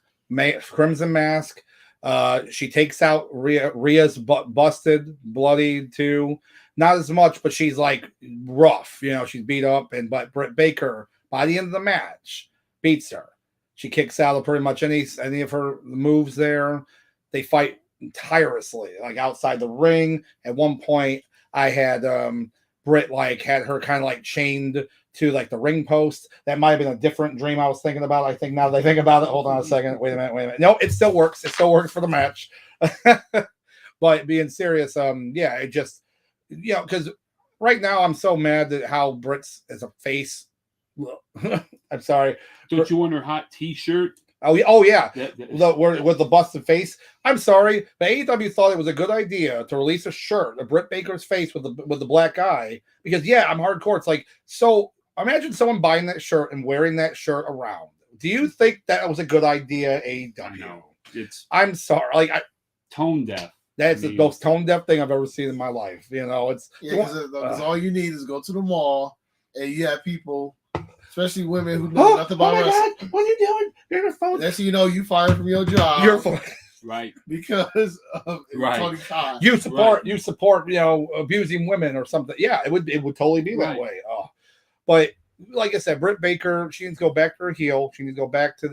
She takes out Rhea's busted, bloody too. Not as much, but she's like rough. You know, she's beat up. But Britt Baker, by the end of the match, beats her. She kicks out of pretty much any of her moves there. They fight tirelessly, like outside the ring. At one point, I had Britt had her kind of like chained to like the ring post. That might have been a different dream I was thinking about. I think now that I think about it, hold on a second. Wait a minute. No, it still works. It still works for the match. But being serious, yeah, it just, because right now I'm so mad that how Britt's is a face. I'm sorry. Don't you want her hot T-shirt? Oh yeah, with the busted face. I'm sorry, but AEW thought it was a good idea to release a shirt of Britt Baker's face with the black eye because I'm hardcore. It's like, so imagine someone buying that shirt and wearing that shirt around. Do you think that was a good idea, AEW? No, I'm sorry, tone deaf. That's the most tone deaf thing I've ever seen in my life. It's because all you need is go to the mall and you have people. Especially women who know nothing about wrestling. God, what are you doing? You're on the phone. Next thing you know, you fired from your job. You're fired. Right. Because of Tony Khan. You support, abusing women or something. Yeah, it would totally be that way. Oh. But like I said, Britt Baker, she needs to go back to her heel. She needs to go back to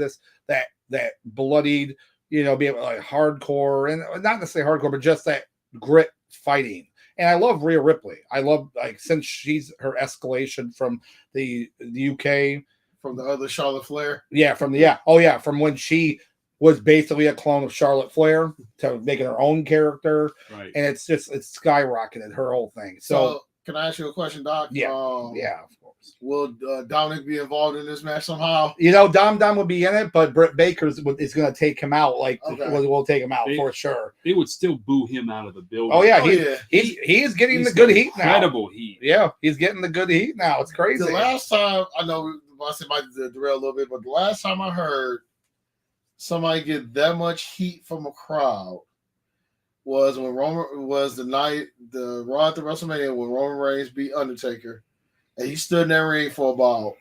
that bloodied, be able like hardcore, and not necessarily hardcore, but just that grit fighting. And I love Rhea Ripley. I love since she's her escalation from the UK, from the other Charlotte Flair. Yeah, from when she was basically a clone of Charlotte Flair to making her own character. Right. And it's skyrocketed her whole thing. So can I ask you a question, Doc? Yeah, of course. Will Dominic be involved in this match somehow? Dom will be in it, but Britt Baker is going to take him out. We'll take him out for sure. They would still boo him out of the building. Oh yeah, he is getting the good heat now. Incredible heat. Yeah, he's getting the good heat now. It's crazy. The last time I know, I might derail a little bit, but the last time I heard somebody get that much heat from a crowd was when the Raw at the WrestleMania when Roman Reigns beat Undertaker, and he stood in that ring for about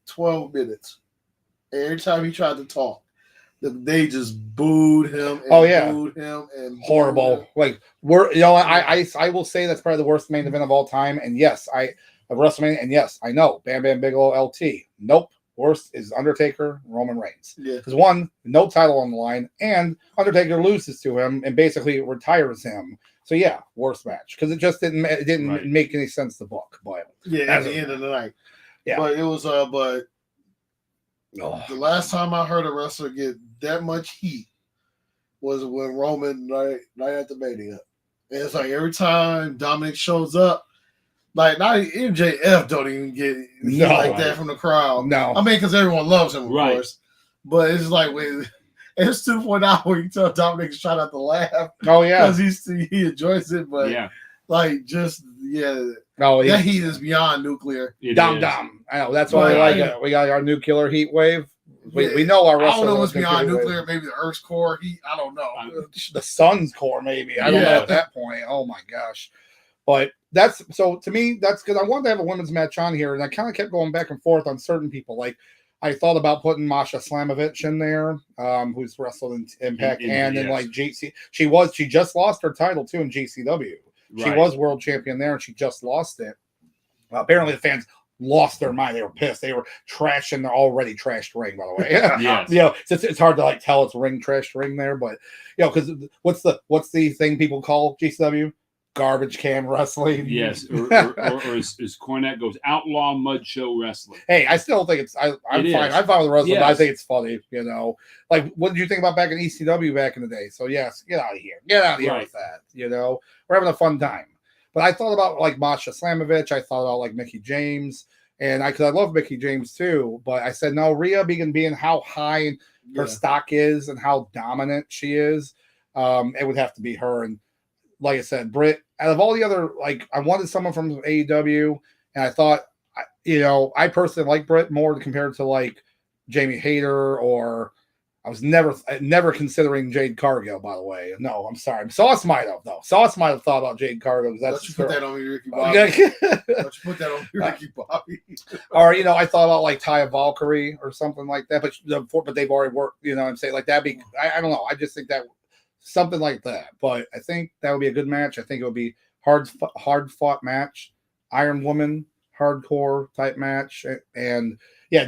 12 minutes. And every time he tried to talk, they just booed him. And booed him and horrible. Him. I will say that's probably the worst main event of all time. And yes, of WrestleMania, and yes, I know Bam Bam Bigelow LT. Nope. Worst is Undertaker, Roman Reigns. Yeah. Because one, no title on the line, and Undertaker loses to him and basically retires him. So yeah, worst match because it just didn't make any sense to book. But at the end of the night. Yeah. But it was the last time I heard a wrestler get that much heat was when Roman right at the Mania. And it's like every time Dominic shows up, like not MJF don't even get that from the crowd. No, I mean because everyone loves him, of course. But it's like it's to the point out where you tell Dominic to try not to laugh. Oh yeah, because he enjoys it. But that heat is beyond nuclear. Dom. I know that's why I like it. We got our nuclear heat wave. We know our wrestling. I don't know what's beyond nuclear. Maybe the Earth's core heat. I don't know. The sun's core, maybe. I don't know at that point. Oh my gosh. But to me, that's because I wanted to have a women's match on here, and I kind of kept going back and forth on certain people. Like I thought about putting Masha Slamovich in there, who's wrestled in Impact and in like GC. She just lost her title too in GCW. She was world champion there, and she just lost it. Apparently, the fans lost their mind. They were pissed. They were trashing the already trashed ring. By the way, it's hard to like tell it's trashed ring there, but because what's the thing people call GCW? Garbage can wrestling. Yes, or as Cornette goes, outlaw mud show wrestling. Hey, I still think I'm fine. I'm fine with the wrestling, but I think it's funny. Like what did you think about back in ECW back in the day? So yes, get out of here. Get out of here with that. We're having a fun time. But I thought about like Masha Slamovich. I thought about like Mickie James, and because I love Mickie James too. But I said no, Rhea being how high her stock is and how dominant she is, it would have to be her. And like I said, Britt, out of all the other, like, I wanted someone from AEW, and I thought, I personally like Britt more compared to, like, Jamie Hayter, or I was never considering Jade Cargill, by the way. No, I'm sorry. Sauce might have, though. Sauce might have thought about Jade Cargill. Don't you put that on me, Ricky Bobby. Don't you put that on me, Ricky Bobby. Or, I thought about, like, Taya Valkyrie or something like that, but they've already worked, I'm saying, like, that'd be, I don't know. I just think that something like that, but I think that would be a good match. I think it would be hard fought match, Iron Woman, hardcore type match, and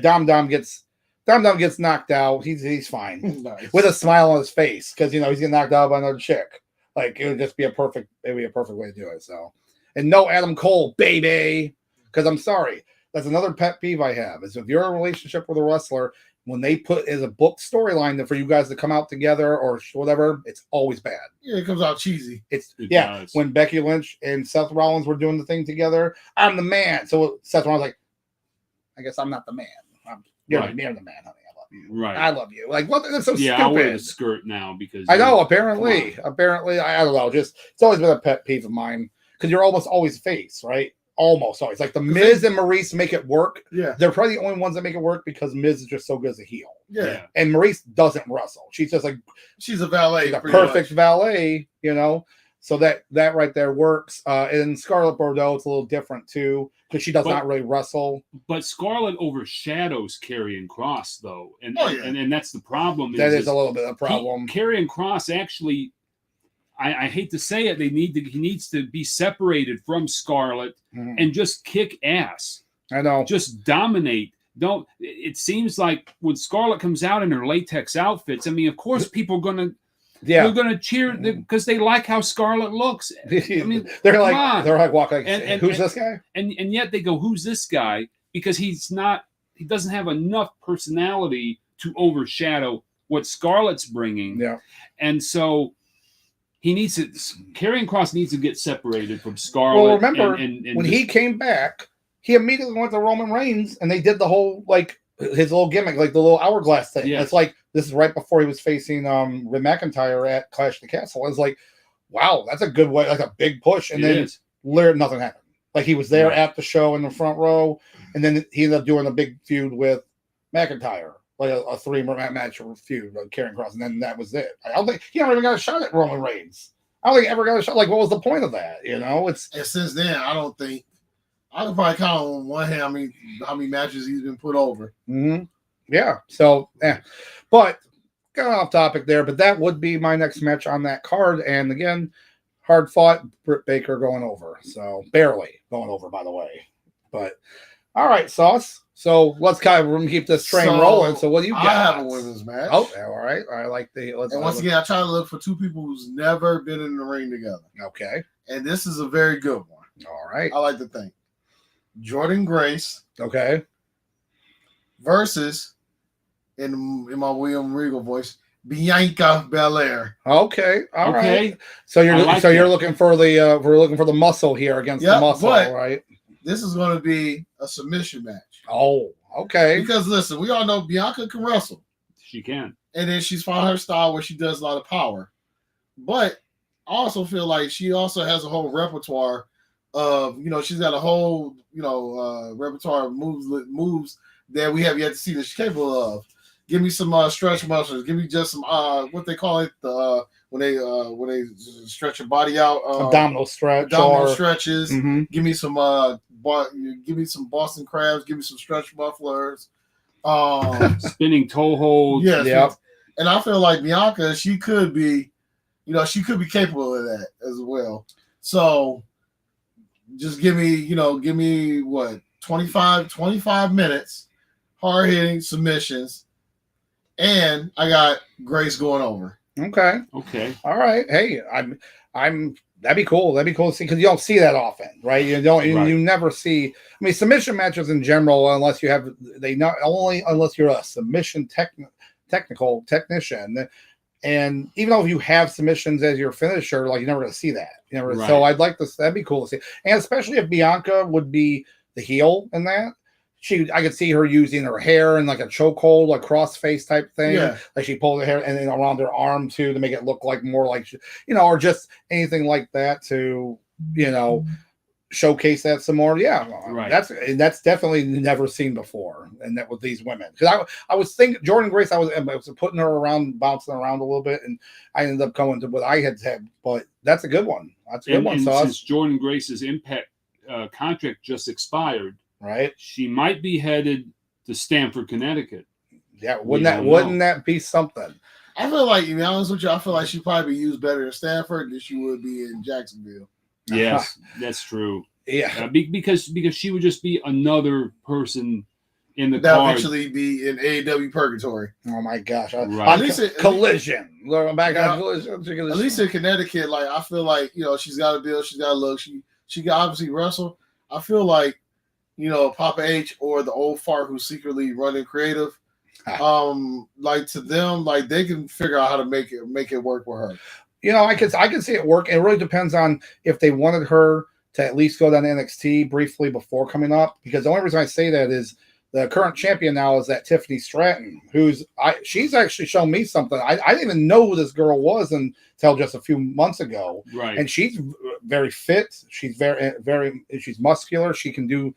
Dom Dom gets knocked out. He's fine with a smile on his face because he's getting knocked out by another chick. Like it would just be a perfect way to do it. So, and no Adam Cole, baby, because I'm sorry, that's another pet peeve I have is if you're in a relationship with a wrestler. When they put as a book storyline for you guys to come out together or whatever, it's always bad. Yeah, it comes out cheesy. It does. When Becky Lynch and Seth Rollins were doing the thing together, I'm the man. So Seth Rollins like, I guess I'm not the man. You're the man, honey. I love you. Right. I love you. Like what? That's so stupid. I wear a skirt now because I know. Apparently, I don't know. Just it's always been a pet peeve of mine because you're almost always face, right? Almost always. Like the Miz and Maurice make it work. Yeah. They're probably the only ones that make it work because Miz is just so good as a heel. Yeah. And Maurice doesn't wrestle. She's just like she's a valet. She's a perfect valet, So that right there works. And Scarlett Bordeaux, it's a little different too, because she does not really wrestle. But Scarlett overshadows Karrion Kross though. And that's the problem. That is a little bit of a problem. Karrion Kross actually I hate to say it, he needs to be separated from Scarlett and just kick ass. I know. Just dominate. It seems like when Scarlett comes out in her latex outfits, I mean, of course people are they're gonna cheer because they like how Scarlett looks. I mean, they're like walking who's this guy? And yet they go, who's this guy? Because he doesn't have enough personality to overshadow what Scarlett's bringing. Yeah. And so Karrion Kross needs to get separated from Scarlett. Well, remember when he came back, he immediately went to Roman Reigns, and they did the whole like his little gimmick, like the little hourglass thing. Yeah. It's like this is right before he was facing Rhea McIntyre at Clash of the Castle. It's like, wow, that's a good way, like a big push, and then nothing happened. Like he was there at the show in the front row, and then he ended up doing a big feud with McIntyre. Like a 3-match feud with Karrion Kross, and then that was it. I don't think he never even got a shot at Roman Reigns. I don't think he ever got a shot. Like, what was the point of that? And since then, I can probably count on one hand how many matches he's been put over. Mm-hmm. Yeah. So, but got off topic there. But that would be my next match on that card. And again, hard fought. Britt Baker going over. So barely going over, by the way. But all right, Sauce. So let's kind of keep this train rolling. So what do you got? I have a women's match. Oh, all right. I like and once again, I try to look for two people who's never been in the ring together. Okay. And this is a very good one. All right. I like to think. Jordan Grace. Okay. Versus, in my William Regal voice, Bianca Belair. Okay. All right. So you're looking for the muscle here against the muscle, right? This is going to be a submission match. Oh, okay. Because listen, we all know Bianca can wrestle. She can. And then she's found her style where she does a lot of power. But I also feel like she also has a whole repertoire of, she's got a whole, repertoire of moves that we have yet to see that she's capable of. Give me some stretch muscles. Give me just some what they call it, when they stretch your body out, abdominal stretches. Mm-hmm. Give me some Boston crabs. Give me some stretch mufflers. Spinning toe holds. Yes, Yep. and I feel like Bianca, she could be capable of that as well. So just give me what 25 minutes, hard hitting submissions, and I got Grace going over. Okay. All right. Hey, I'm. That'd be cool. That'd be cool to see because you don't see that often, right? You don't. Right. You never see. I mean, submission matches in general, unless you have unless you're a submission technical technician, and even though you have submissions as your finisher, like you're never going to see that. You never. Right. So I'd like this. That'd be cool to see, and especially if Bianca would be the heel in that. I could see her using her hair in like a chokehold, like cross face type thing. Yeah. Like she pulled her hair and then around her arm too to make it look like more like, or just anything like that to, showcase that some more. Yeah. Right. That's definitely never seen before. And that with these women. Because I was thinking Jordan Grace, I was putting her around, bouncing around a little bit. And I ended up going to what I had said, but that's a good one. That's a good one. And So since Jordan Grace's Impact contract just expired, right, she might be headed to Stamford, Connecticut. Yeah, wouldn't that be something? I feel like, to be honest with you, I feel like she'd probably be used better in Stanford than she would be in Jacksonville. Yes, that's true. Yeah, because she would just be another person in the that card. eventually be in AEW Purgatory. Oh my gosh! Right. At least Collision. Back on Collision. At least in Connecticut, like I feel like she's got a build, she's got a look, she can obviously wrestle. I feel like Papa H or the old fart who's secretly running creative, like to them, like they can figure out how to make it work with her. I can see it work. It really depends on if they wanted her to at least go down to NXT briefly before coming up. Because the only reason I say that is the current champion now is that Tiffany Stratton, she's actually shown me something. I didn't even know who this girl was until just a few months ago. Right. And she's very fit. She's she's muscular. She can do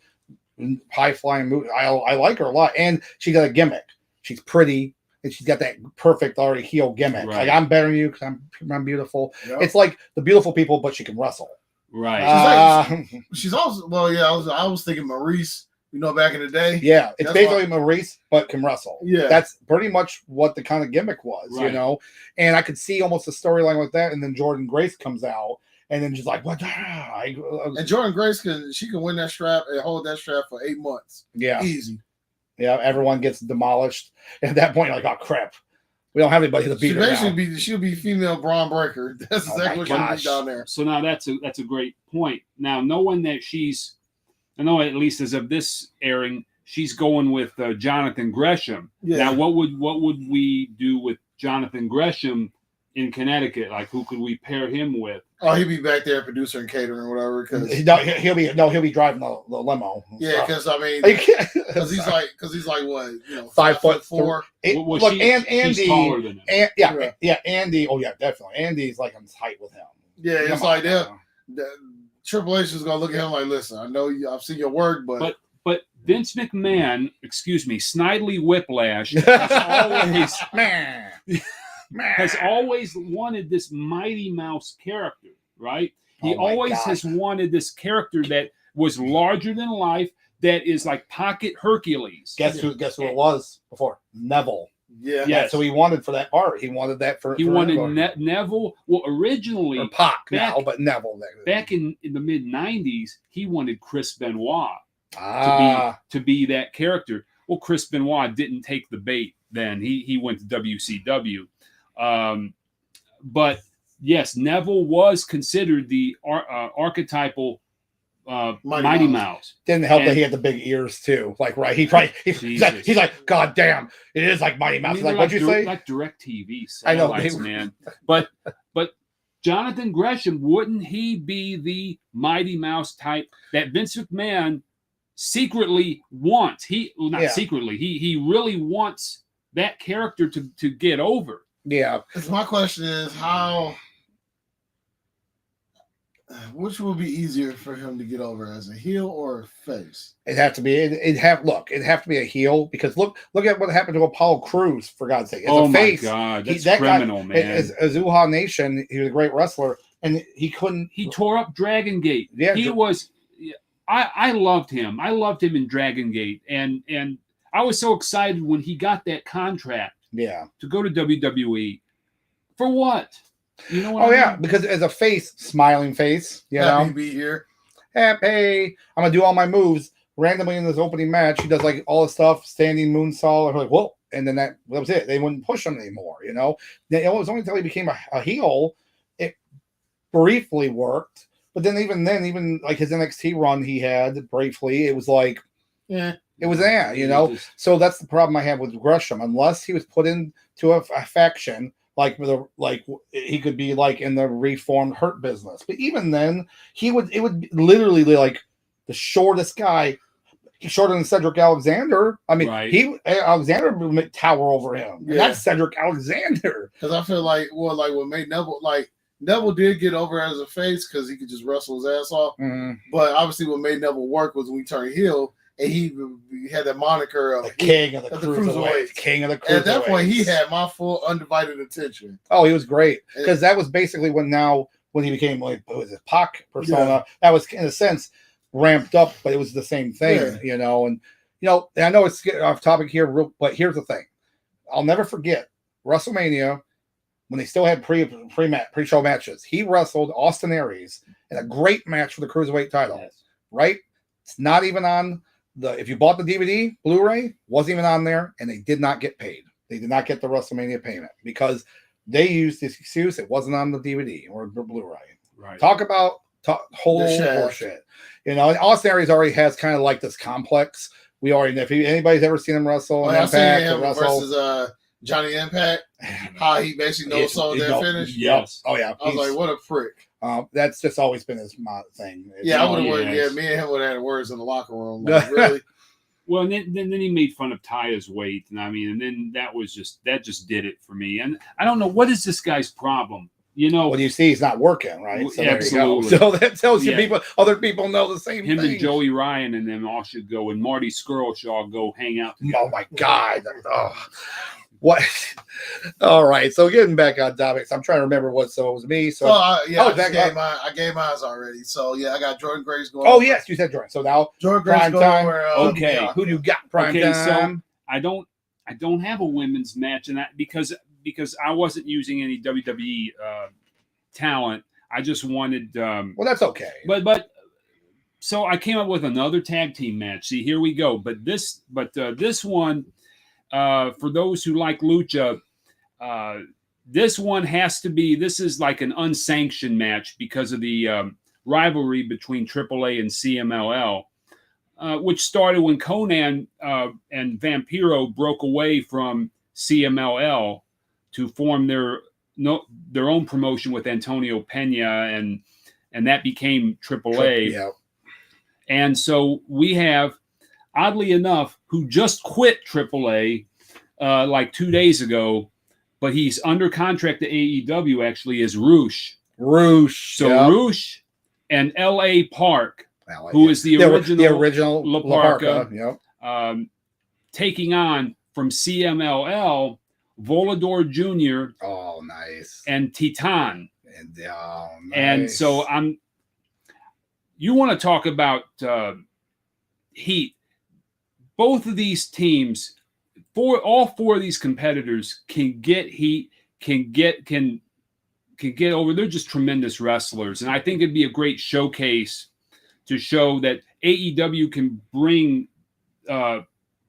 high flying move. I like her a lot, and she got a gimmick. She's pretty, and she's got that perfect already heel gimmick. Right. Like I'm better than you because I'm beautiful. Yep. It's like the beautiful people, but she can wrestle. Right. She's also I was thinking Maurice. Back in the day. Yeah, it's basically Maurice, but can wrestle. Yeah, that's pretty much what the kind of gimmick was. Right. And I could see almost a storyline like that, and then Jordan Grace comes out. And then just like what? And Jordan Grace can win that strap and hold that strap for 8 months. Yeah, easy. Yeah, everyone gets demolished. And at that point, you're like, oh crap, we don't have anybody to beat her. She'll be female Braun Breaker. That's exactly what she'll be down there. So now that's a great point. Now knowing that I know at least as of this airing, she's going with Jonathan Gresham. Yeah. Now what would we do with Jonathan Gresham in Connecticut? Like who could we pair him with? Oh, he'll be back there, producer and catering or whatever. Because he'll be driving the limo. Yeah, because because he's like what 5'4". Andy, she's taller than him. Yeah, Andy. Oh yeah, definitely. Andy's like on height with him. Yeah, it's like that. Triple H is gonna look at him like, listen, I know I've seen your work, but Vince McMahon, Snidely Whiplash, has always wanted this Mighty Mouse character, right? He always has wanted this character that was larger than life, that is like Pocket Hercules. Guess who it was before? Neville. Yeah. Yes. So he wanted for that part. He wanted that for. He wanted Neville. Well, originally, or Pac now, but Neville. Back in the mid '90s, he wanted Chris Benoit to be that character. Well, Chris Benoit didn't take the bait. Then he went to WCW. But yes, Neville was considered the archetypal Mighty Mouse. Didn't help that he had the big ears too. Like he's like, God damn, it is like Mighty Mouse. Like what'd you say? Like DirecTV satellites, man. But Jonathan Gresham, wouldn't he be the Mighty Mouse type that Vince McMahon secretly wants? Secretly. He really wants that character to get over. Yeah. My question is which will be easier for him to get over, as a heel or a face? It'd have to be a heel, because look at what happened to Apollo Crews, for God's sake. As a face, my God, that's criminal, man. As Uhaa Nation, he was a great wrestler, and he couldn't. He tore up Dragon Gate. Yeah, he was. I loved him. I loved him in Dragon Gate, and I was so excited when he got that contract to go to WWE. For what? You know what I mean? Yeah, because as a face, smiling face, Happy to be here. Happy, I'm gonna do all my moves. Randomly in this opening match, he does like all the stuff, standing moonsault, or like, whoa, and then that was it. They wouldn't push him anymore, It was only until he became a heel, it briefly worked. But then even like his NXT run he had briefly, it was like, it was that, So that's the problem I have with Gresham. Unless he was put into a faction, like he could be like in the reformed Hurt Business. But even then, it would literally be like the shortest guy. He's shorter than Cedric Alexander. I mean, Alexander would tower over him. And that's Cedric Alexander. Because I feel like, what made Neville did get over as a face because he could just wrestle his ass off. Mm-hmm. But obviously, what made Neville work was when he turned heel. And he had that moniker of the king of the cruiserweight. King of the cruiserweight. At that point, he had my full undivided attention. Oh, he was great. Because that was basically when he became like, what was it, Pac persona. Yeah. That was, in a sense, ramped up, but it was the same thing, And, I know it's off topic here, but here's the thing. I'll never forget WrestleMania when they still had pre-show matches. He wrestled Austin Aries in a great match for the cruiserweight title, right? It's not even on if you bought the DVD, Blu-ray, wasn't even on there, and they did not get paid. They did not get the WrestleMania payment because they used this excuse it wasn't on the DVD or the Blu-ray. Right. Talk about whole horseshit. Austin Aries already has kind of like this complex. We already know if anybody's ever seen him wrestle, versus Johnny Impact, how he basically no-sold that finish. Yes. Oh yeah. I was like, what a prick. That's just always been his thing. I would have. Yeah, me and him would have had words in the locker room. Like, really. Well, and then he made fun of Taya's weight, and and then that just did it for me. And I don't know what is this guy's problem. Well, you see, he's not working, right? So absolutely. So that tells you other people know the same thing. Him and Joey Ryan and them all should go, and Marty Skrull should all go hang out together. Oh my God! What? All right. So getting back on topics, I'm trying to remember what. So it was me. So I gave mine already. So I got Jordan Grace going. Oh yes, you said Jordan. So now Jordan Grace going time. Where, who do you got prime time? So I don't have a women's match, and that because I wasn't using any WWE talent. I just wanted. Well, that's okay. But so I came up with another tag team match. See, here we go. But this one. For those who like lucha, this one has to be. This is like an unsanctioned match because of the rivalry between AAA and CMLL, which started when Conan and Vampiro broke away from CMLL to form their own promotion with Antonio Pena, and that became AAA. Yeah. And so we have, oddly enough, who just quit AAA like 2 days ago, but he's under contract to AEW. Actually, is Roosh. So Roosh and L.A. Park, who is the original La Parka, taking on from CMLL Volador Jr. Oh, nice. And Titan. Nice. And so you want to talk about heat. Both of these teams, all four of these competitors can get heat, can get over. They're just tremendous wrestlers. And I think it'd be a great showcase to show that AEW can bring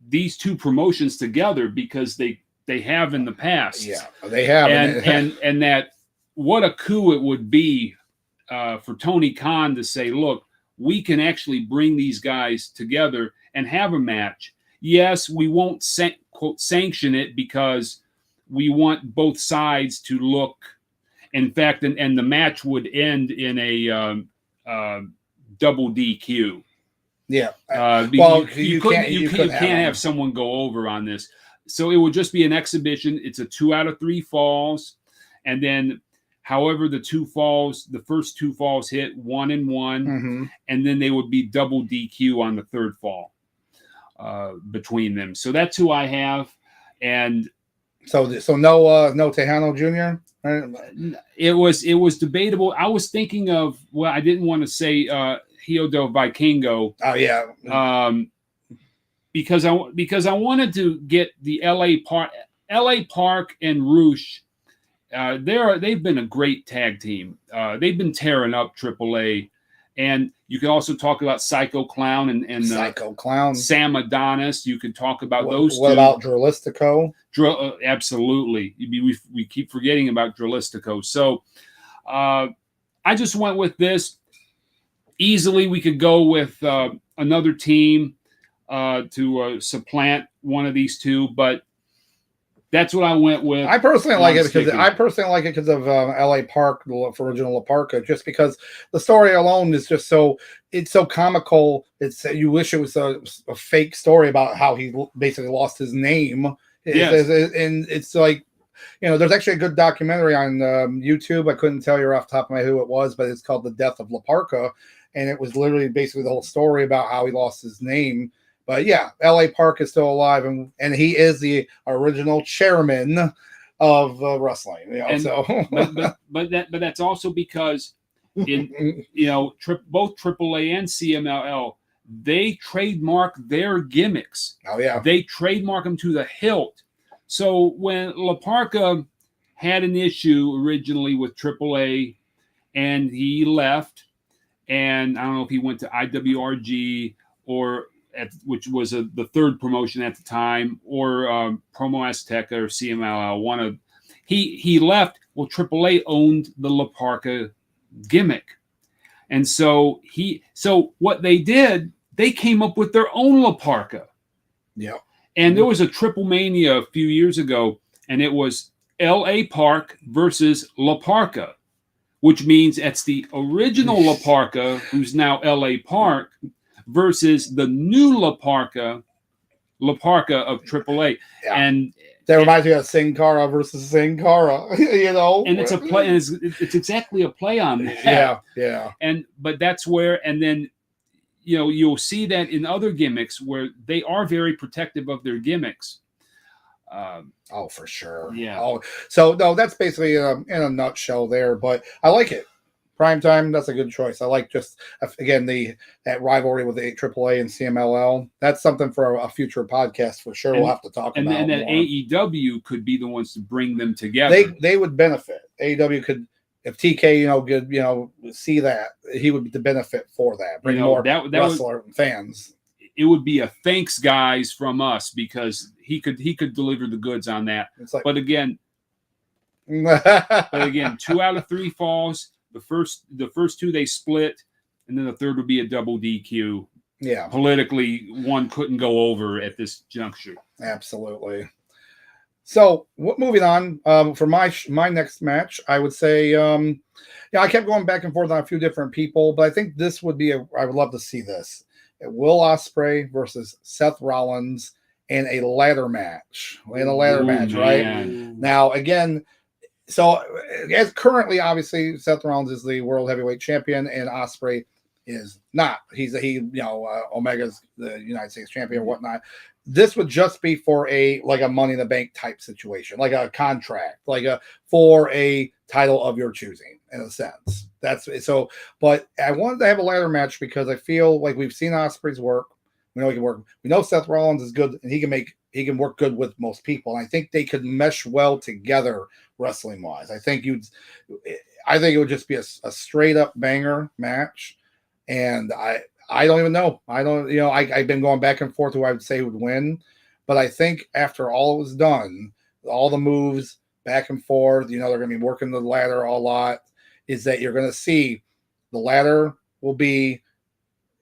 these two promotions together because they have in the past. Yeah, they have. And that what a coup it would be for Tony Khan to say, look, we can actually bring these guys together and have a match. Yes, we won't quote sanction it because we want both sides to look. In fact, and the match would end in a double DQ. Yeah. You can't have someone go over on this. So it would just be an exhibition. It's a 2 out of 3 falls, and then however the first two falls hit 1 and 1, and then they would be double DQ on the third fall between them. So that's who I have, and so no Tejano Jr. Right? It was debatable. I was thinking of I didn't want to say Hio del Vikingo. Oh yeah. because I wanted to get the LA Park and Roosh. They've been a great tag team. They've been tearing up AAA, and you can also talk about Psycho Clown and Psycho Clown, Sam Adonis. You can talk about those. What two. about Drilistico? Absolutely. We keep forgetting about Drilistico. So I just went with this. Easily, we could go with another team to supplant one of these two, but that's what I went with. I personally like it because of L.A. Park, the original La Parka, just because the story alone is just it's so comical. You wish it was a fake story about how he basically lost his name. Yes. And it's like, there's actually a good documentary on YouTube. I couldn't tell you off the top of my head who it was, but it's called The Death of La Parka, and it was literally basically the whole story about how he lost his name. But yeah, L.A. Park is still alive, and he is the original chairman of wrestling. But that's also because in both AAA and CMLL, they trademark their gimmicks. Oh yeah, they trademark them to the hilt. So when La Parka had an issue originally with AAA, and he left, and I don't know if he went to IWRG or which was the third promotion at the time, or Promo Azteca or CMLL. He left. Well, AAA owned the La Parka gimmick, and so what they did, they came up with their own La Parka. Yeah. And there was a Triple Mania a few years ago, and it was L.A. Park versus La Parka, which means it's the original La Parka, who's now L.A. Park, versus the new La Parka of AAA. Yeah. And that reminds me of Sin Cara versus Sin Cara, And it's a play, and it's exactly a play on that. Yeah. But that's where, and then you'll see that in other gimmicks where they are very protective of their gimmicks. Oh, for sure. Yeah. Oh, so no, that's basically in a nutshell there. But I like it. Primetime, that's a good choice. I like just again that rivalry with the AAA and CMLL. That's something for a future podcast for sure. We'll have to talk about. And then AEW could be the ones to bring them together. They would benefit. AEW could. If TK, could see that, he would be the benefit for that. Bring more wrestler fans. It would be a thanks, guys, from us, because he could deliver the goods on that. But again, 2 out of 3 falls. The first 2 they split, and then the third would be a double DQ. Yeah. Politically, one couldn't go over at this juncture. Absolutely. So, moving on for my next match, I would say, I kept going back and forth on a few different people, but I think this would be I would love to see this. Will Ospreay versus Seth Rollins in a ladder match. Right? Now, again, so as currently, obviously, Seth Rollins is the World Heavyweight Champion, and Ospreay is not. Omega's the United States Champion or whatnot. This would just be for a Money in the Bank type situation, like a contract, for a title of your choosing, in a sense. That's so. But I wanted to have a ladder match because I feel like we've seen Ospreay's work. We know he can work. We know Seth Rollins is good, and he can work good with most people. And I think they could mesh well together, wrestling wise. I think it would just be a straight up banger match, and I don't even know. I've been going back and forth who I would say would win, but I think after all was done, all the moves back and forth, they're going to be working the ladder a lot, is that you're going to see the ladder will be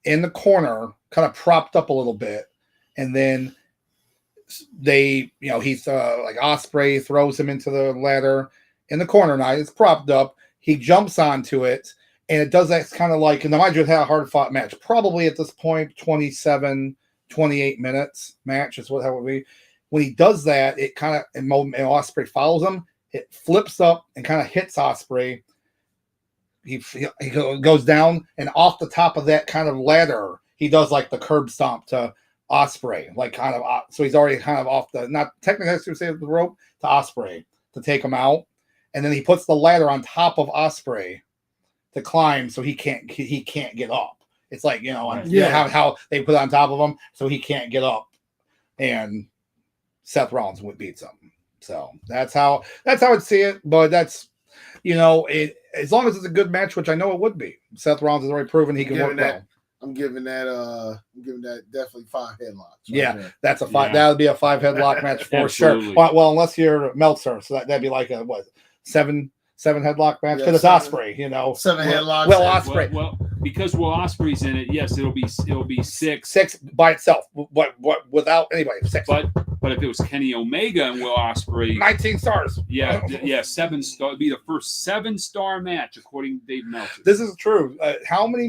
in the corner, kind of propped up a little bit, and then he's like Ospreay throws him into the ladder in the corner. Now it's propped up. He jumps onto it. And it does that kind of like, and mind you, it had a hard fought match. Probably at this point, 27, 28 minutes match is what that would be. When he does that, it kind of, and Ospreay follows him, it flips up and kind of hits Ospreay. He goes down, and off the top of that kind of ladder, he does like the curb stomp to Ospreay, so he's already kind of off not technically to say the rope to Ospreay to take him out. And then he puts the ladder on top of Ospreay to climb, so he can't get up. It's like how they put it on top of him, so he can't get up and Seth Rollins would beat him. So that's how I'd see it. But that's, it as long as it's a good match, which I know it would be. Seth Rollins has already proven he can work well. I'm giving that definitely 5 headlocks. That's a 5. That would be a 5 headlock match for sure. Well, unless you're Meltzer, so that'd be like a 7 headlock match because it's Ospreay, 7 headlocks. Will Ospreay. Well, because Will Ospreay's in it, yes, it'll be 6. 6 by itself. What without anybody? 6. But if it was Kenny Omega and Will Ospreay, 19 stars. Yeah, 7 star. It'd be the first 7-star match according to Dave Meltzer. This is true. How many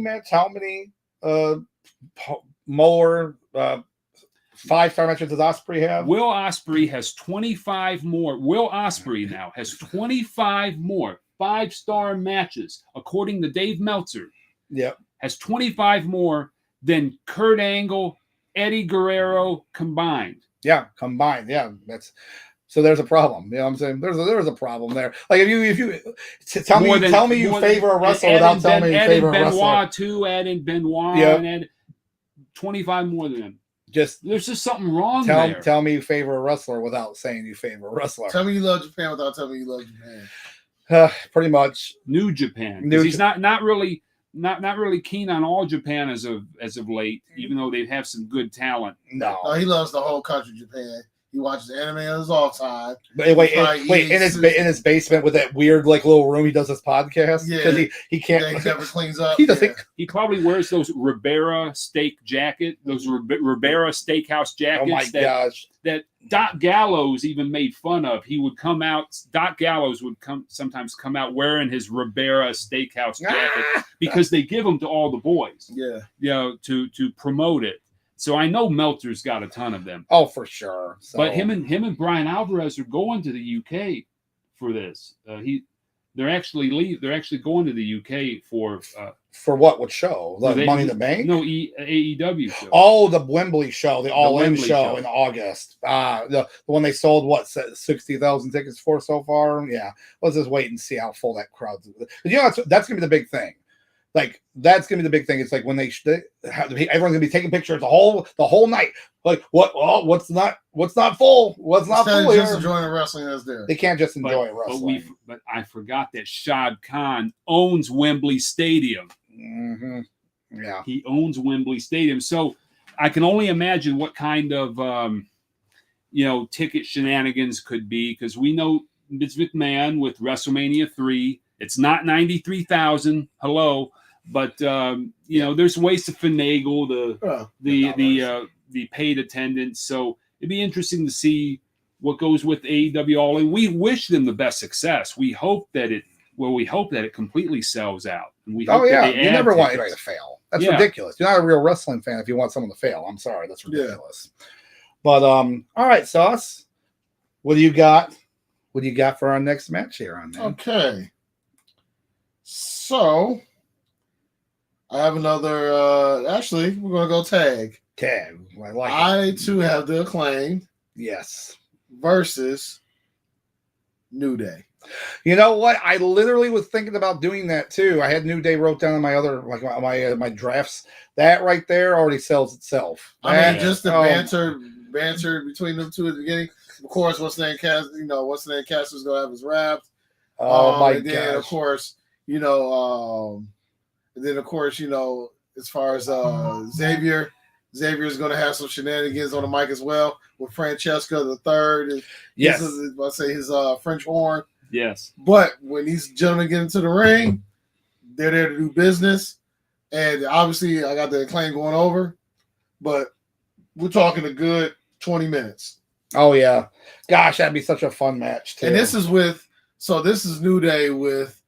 more 5-star matches does Ospreay have? Will Ospreay has 25 more. Will Ospreay now has 25 more 5-star matches according to Dave Meltzer. Yep. Has 25 more than Kurt Angle, Eddie Guerrero combined. Yeah, combined. Yeah, so there's a problem. You know what I'm saying? There's a problem there. Like if you tell me you favor a wrestler without telling me you favor a wrestler. Add in Benoit, and add 25 more than him. There's just something wrong there. Tell me you favor a wrestler without saying you favor a wrestler. Tell me you love Japan without telling me you love Japan. Pretty much. New Japan. He's not really keen on all Japan as of late, even though they have some good talent. No, he loves the whole country, Japan. He watches anime on his off time. Wait, in his basement with that weird little room he does his podcast? Yeah, because he can't. Yeah, he never cleans up. He probably wears those Ribera steak jacket, those Ribera steakhouse jackets. Oh my gosh! That Doc Gallows even made fun of. He would come out. Doc Gallows would sometimes come out wearing his Ribera steakhouse jacket because they give them to all the boys. Yeah, to promote it. So I know Meltzer's got a ton of them. Oh, for sure. So. But him and Brian Alvarez are going to the UK for this. They're actually going to the UK for what? What show? Money in the Bank? No, AEW show. Oh, the Wembley show, the All In show in August. The one they sold 60,000 tickets for so far. Yeah, let's just wait and see how full that crowd's. That's gonna be the big thing. That's gonna be the big thing. It's like when everyone's gonna be taking pictures the whole night. Like what? Oh, what's not full? What's not full here? Just enjoying the wrestling that's there. They can't just enjoy wrestling. But I forgot that Shad Khan owns Wembley Stadium. Mm-hmm. Yeah, he owns Wembley Stadium. So I can only imagine what kind of ticket shenanigans could be, because we know Vince McMahon with WrestleMania 3. It's not 93,000. Hello. But there's ways to finagle the paid attendance. So it'd be interesting to see what goes with AEW All In. We wish them the best success. We hope that it completely sells out. And we hope that you never want anybody to fail. That's ridiculous. You're not a real wrestling fan if you want someone to fail. I'm sorry, that's ridiculous. Yeah. But all right, Sauce. What do you got? What do you got for our next match here on that? Okay. So I have another. Actually, we're gonna go tag. I too have the Acclaimed. Yes. Versus New Day. You know what? I literally was thinking about doing that too. I had New Day wrote down in my other my drafts. That right there already sells itself. Just the banter between them two at the beginning. Of course, what's the name cast is gonna have his raps. Oh my god! Then of course. As far as Xavier's going to have some shenanigans on the mic as well with Francesca the Third. Yes, his French horn. Yes, but when these gentlemen get into the ring, they're there to do business, and obviously I got the Acclaim going over, but we're talking a good 20 minutes. Oh yeah, gosh, that'd be such a fun match too. And this is New Day with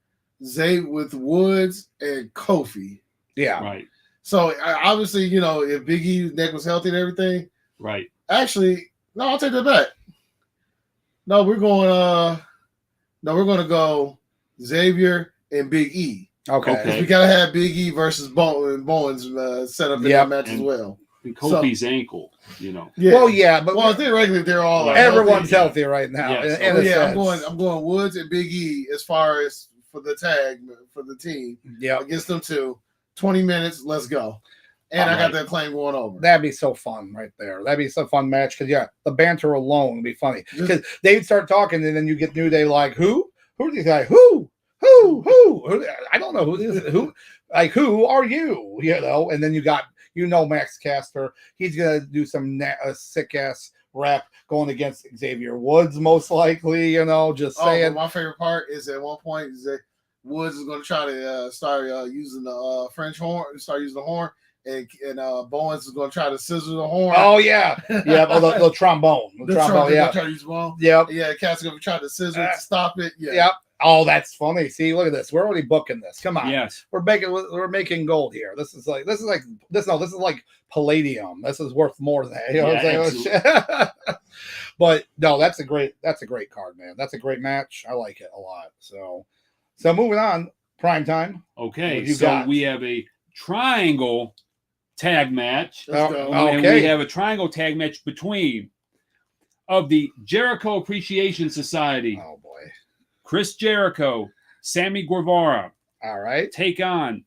Woods and Kofi. Yeah. Right. So obviously, if Big E's neck was healthy and everything. Right. Actually, no, I'll take that back. No, we're going to go Xavier and Big E. Okay. We gotta have Big E versus Bowens set up in that match as well. And Kofi's ankle, Yeah. Well, yeah, but theoretically they're all everyone's healthy right now. Yeah, I'm going Woods and Big E as far as for the tag for the team. Yeah, against them two. 20 minutes. Let's go. And I got that claim going over. That'd be so fun right there. That'd be some fun match because the banter alone would be funny because they'd start talking and then you get New Day like who are these guys? Who? I don't know who this is. Who are you? And then you got Max Caster. He's gonna do some sick ass rap going against Xavier Woods most likely. Just saying. My favorite part is at one point is that Woods is going to try to start using the French horn, start using the horn. And Bowens is going to try to scissor the horn. Oh, yeah. Yeah, the trombone. The trombone, yeah. Try to use bone. Yep. Yeah, Cass going to try to scissor it to stop it. Yeah. Yep. Oh, that's funny. See, look at this. We're already booking this. Come on. Yes. We're making gold here. This is like palladium. This is worth more than that. You know what I'm saying? But no, that's a great card, man. That's a great match. I like it a lot. So moving on, prime time. Okay. So we have a triangle tag match. Okay. And we have a triangle tag match between of the Jericho Appreciation Society. Oh boy. Chris Jericho, Sammy Guevara. All right. Take on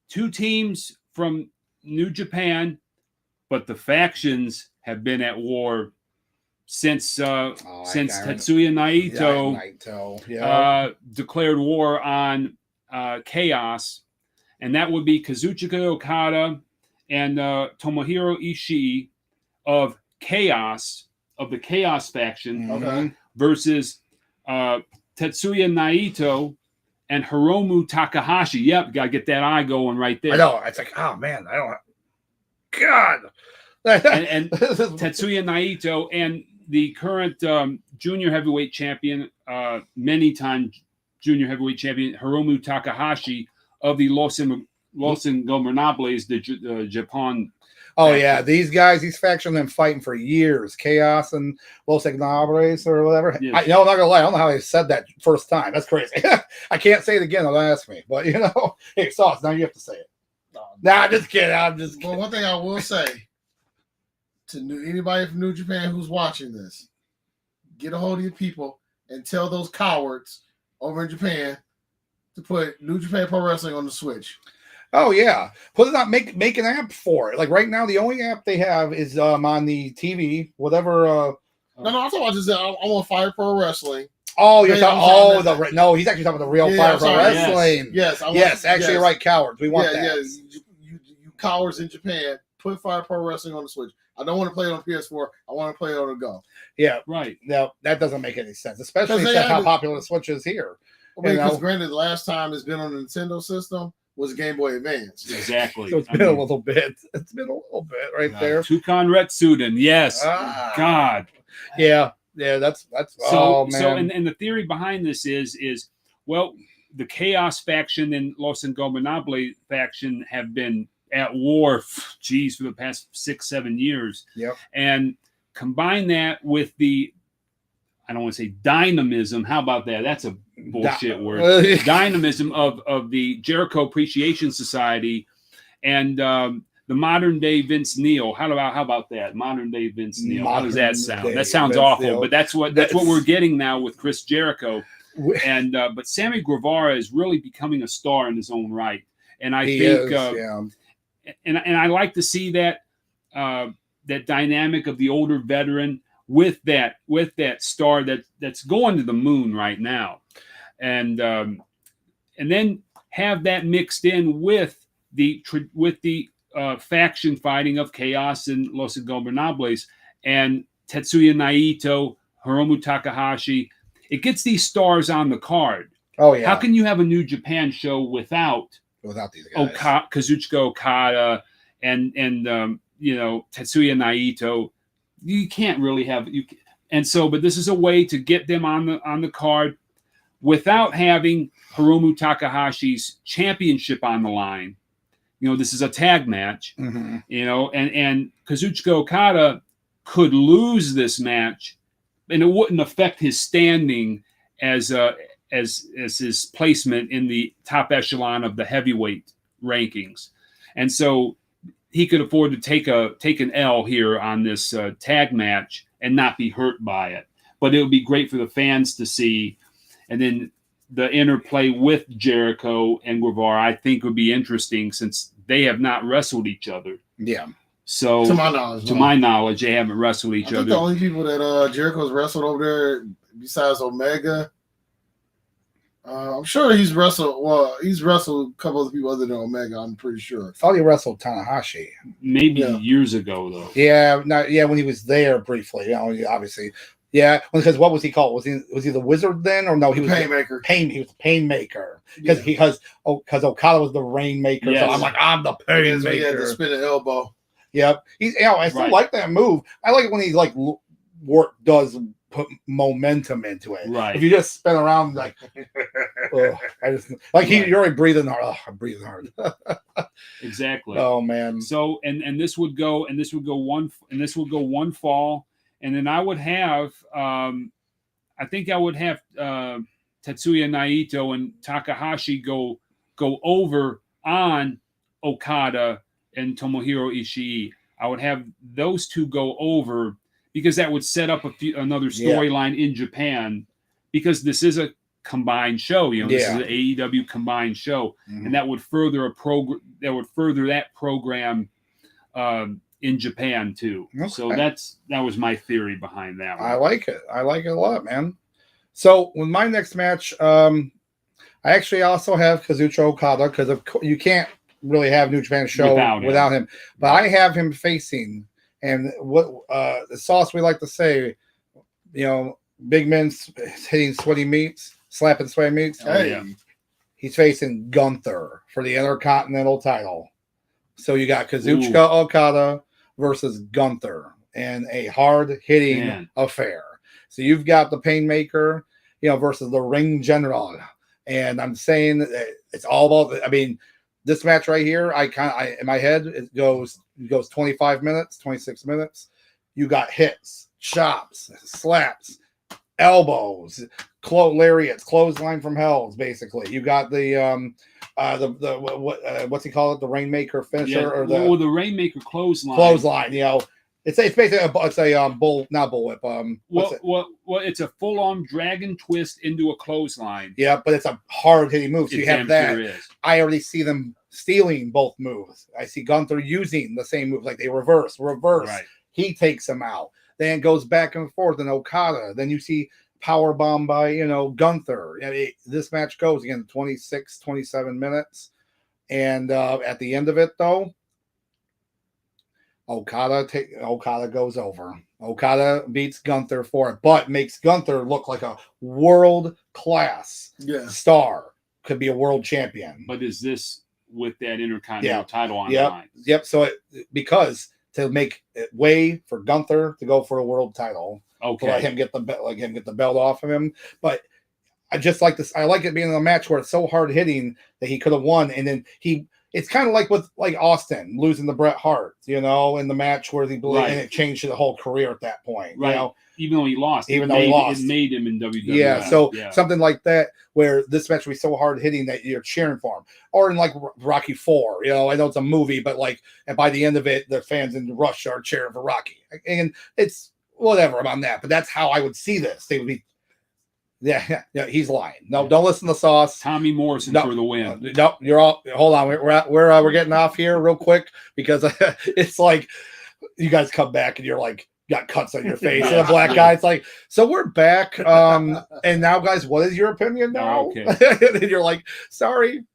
two teams from New Japan, but the factions have been at war since Tetsuya Naito declared war on Chaos, and that would be Kazuchika Okada and Tomohiro Ishii of Chaos, of the Chaos faction, versus Tetsuya Naito and Hiromu Takahashi. Yep, gotta get that eye going right there. I know. It's like, oh man, I don't. God. and Tetsuya Naito and the current junior heavyweight champion, many-time junior heavyweight champion Hiromu Takahashi of the Los Ingobernables, the Japan. Oh yeah, these guys, these factions, have been fighting for years. Chaos and Los Ingobernables or whatever. Yes. I'm not gonna lie, I don't know how I said that first time. That's crazy. I can't say it again. They'll ask me, but hey, Sauce, now you have to say it. Nah, just kidding. I'm just kidding. Well, one thing I will say to anybody from New Japan who's watching this, get a hold of your people and tell those cowards over in Japan to put New Japan Pro Wrestling on the Switch. Oh yeah, put it on. Make an app for it. Like right now, the only app they have is on the TV. Whatever. No, I'm talking about just I want Fire Pro Wrestling. Oh, you're talking. No, he's actually talking about the real Fire Pro Wrestling. Yes. Actually, you're right. Cowards. We want that. Yes. You cowards in Japan, put Fire Pro Wrestling on the Switch. I don't want to play it on PS4. I want to play it on the go. Yeah, right. No, that doesn't make any sense, especially how popular the Switch is here. Because granted, the last time it's been on the Nintendo system was Game Boy Advance. Exactly. So it's been a little bit. It's been a little bit right there. Tukan Retsuden, yes. God. Yeah. That's so. Man. So, and the theory behind this is well, the Chaos faction and Los Ingobernables faction have been at war, for the past 6-7 years. Yep. And combine that with the, I don't want to say dynamism. How about that? That's a bullshit word. Dynamism of the Jericho Appreciation Society and the modern day Vince Neil. How about that? Modern day Vince Neil. How does that sound? That sounds awful, but that's what we're getting now with Chris Jericho. And but Sammy Guevara is really becoming a star in his own right. And I think and I like to see that that dynamic of the older veteran with that star that's going to the moon right now, and then have that mixed in with the faction fighting of Chaos and Los Ingobernables and Tetsuya Naito, Hiromu Takahashi. It gets these stars on the card. Oh yeah. How can you have a New Japan show without these guys? Kazuchika Okada and Tetsuya Naito? You can't really have but this is a way to get them on the card without having Hiromu Takahashi's championship on the line. This is a tag match. Mm-hmm. And Kazuchika Okada could lose this match, and it wouldn't affect his standing as his placement in the top echelon of the heavyweight rankings, and so he could afford to take an L here on this tag match and not be hurt by it. But it would be great for the fans to see, and then the interplay with Jericho and Guevara, I think, would be interesting since they have not wrestled each other. Yeah. So To my knowledge, to no. my knowledge, they haven't wrestled each I think other. the only people that Jericho's wrestled over there besides Omega, I'm sure he's wrestled. Well, he's wrestled a couple of people other than Omega. I'm pretty sure. I thought he wrestled Tanahashi. Maybe Yeah. years ago though. Yeah, when he was there briefly, obviously. Yeah, because what was he called? Was he the Wizard then, or no? He was Painmaker. He was the Painmaker because Okada was the Rainmaker. Yes. So I'm like, I'm the He had the Painmaker. spinning elbow. Yep. I still like that move. I like it when he like does put momentum into it. Right. If you just spin around like, I just like you're already breathing hard. I'm breathing hard. Exactly. Oh man. So and this would go one fall, and then I would have I think I would have Tetsuya Naito and Takahashi go over on Okada and Tomohiro Ishii. I would have those two go over because that would set up another storyline in Japan, because this is a combined show. This is an AEW combined show, and that would further that program in Japan too. Okay. So that was my theory behind that one. I like it. I like it a lot, man. So with my next match, I actually also have Kazuchika Okada, because you can't really have New Japan show without him. But I have him facing, and what the sauce we like to say, big men hitting sweaty meats, slapping sweaty meats. Hey. He's facing Gunther for the Intercontinental title. So you got Kazuchika Okada versus Gunther in a hard-hitting affair. So you've got the Painmaker, versus the Ring General. And I'm saying that it's all about, this match right here, I in my head, it goes 25 minutes, 26 minutes. You got hits, chops, slaps, elbows, lariats, clothesline from hell's basically. You got the what's he call it? The Rainmaker finisher or the Rainmaker clothesline. Clothesline, it's basically a not bullwhip. It's a full on dragon twist into a clothesline. Yeah, but it's a hard hitting move. So you have that. Sure is. I already see them stealing both moves. I see Gunther using the same move, like they reverse. Right. He takes him out. Then it goes back and forth in Okada. Then you see power bomb by Gunther. This match goes again 26, 27 minutes, and at the end of it though, Okada goes over. Okada beats Gunther for it, but makes Gunther look like a world-class star. Could be a world champion. But is this with that Intercontinental title on the line? Yep. So because to make it way for Gunther to go for a world title, let him get the belt off of him. But I just like this. I like it being in a match where it's so hard hitting that he could have won, and then it's kind of like with Austin losing to Bret Hart, in the match where and it changed the whole career at that point. Right. Even though he lost. It made him in WWE. Yeah. So something like that, where this match was so hard hitting that you're cheering for him, or in like Rocky IV. I know it's a movie, but and by the end of it, the fans in Russia are cheering for Rocky, and it's whatever about that. But that's how I would see this. They would be. Yeah, he's lying. No, don't listen to Sauce. Tommy Morrison for the win. No, you're all. Hold on, we're getting off here real quick because it's like you guys come back and you're like got cuts on your face and a black guy. It's like, so we're back. And now, guys, what is your opinion now? Okay. And you're like, sorry.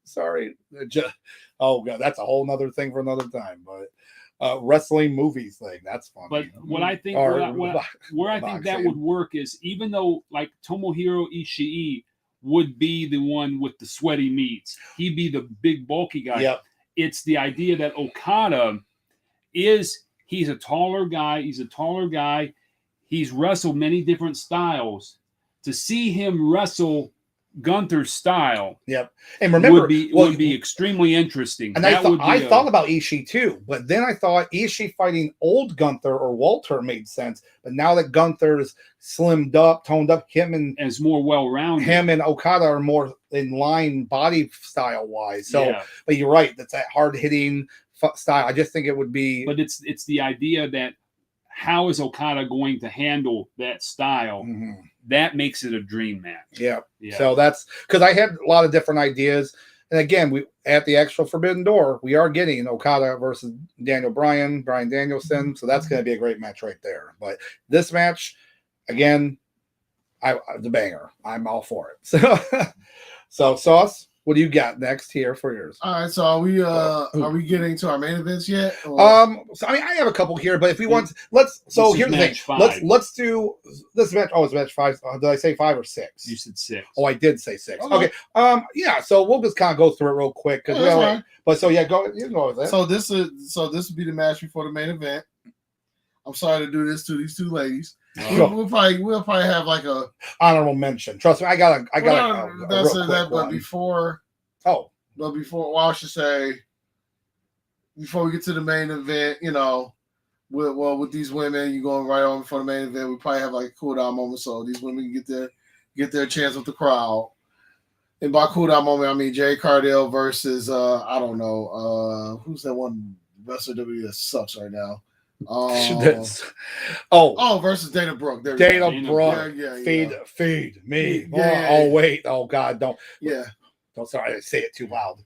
Oh god, that's a whole nother thing for another time. But wrestling movies thing, that's funny. But what I think where I think that would work is, even though like Tomohiro Ishii would be the one with the sweaty meats, he'd be the big bulky guy. Yep. It's the idea that Okada he's a taller guy. He's wrestled many different styles. To see him wrestle Gunther's style, and remember, would be extremely interesting. And I thought about Ishii too, but then I thought Ishii fighting old Gunther or Walter made sense. But now that Gunther's slimmed up, toned up, him and more well-rounded, him and Okada are more in line body style wise. So, but you're right, that's that hard hitting style. I just think it would be. But it's the idea that how is Okada going to handle that style? Mm-hmm. That makes it a dream match. Yeah. So that's because I had a lot of different ideas, And again, we at the actual Forbidden Door, we are getting Okada versus Bryan Danielson. So that's going to be a great match right there. But this match, again, the banger. I'm all for it. So Sauce, what do you got next here for yours? All right, so are we getting to our main events yet? So I mean, I have a couple here, but if we want, let's. So here's the thing. Let's do this match. Oh, it's match 5. Did I say 5 or 6? You said 6. Oh, I did say 6. Okay. Yeah. So we'll just kind of go through it real quick because but so yeah, go. You can go with it. So this will be the match before the main event. I'm sorry to do this to these two ladies. We'll probably have like a honorable mention. Trust me, I got. But before, well, I should say before we get to the main event, with these women, you going right on for the main event. We probably have like a cool down moment, so these women get their chance with the crowd. And by cool down moment, I mean Jay Cardell versus I don't know who's that one wrestler WWE that sucks right now. Versus Dana Brooke. Dana Brooke. Feed me. Wait. Oh God, don't. Yeah. Don't. Sorry, I say it too loud.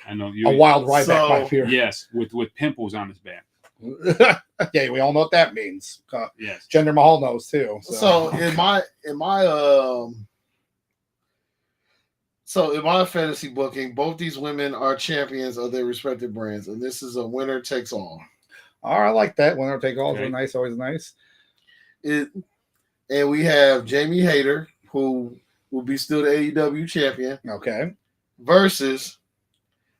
I know you. A wild ride back pipe here. Yes, with pimples on his back. Yeah, we all know what that means. Yes. Jinder Mahal knows too. So in my fantasy booking, both these women are champions of their respective brands, and this is a winner takes all. Oh, I like that. Winner take all is nice, always nice. And we have Jamie Hayter, who will be still the AEW champion. Okay. Versus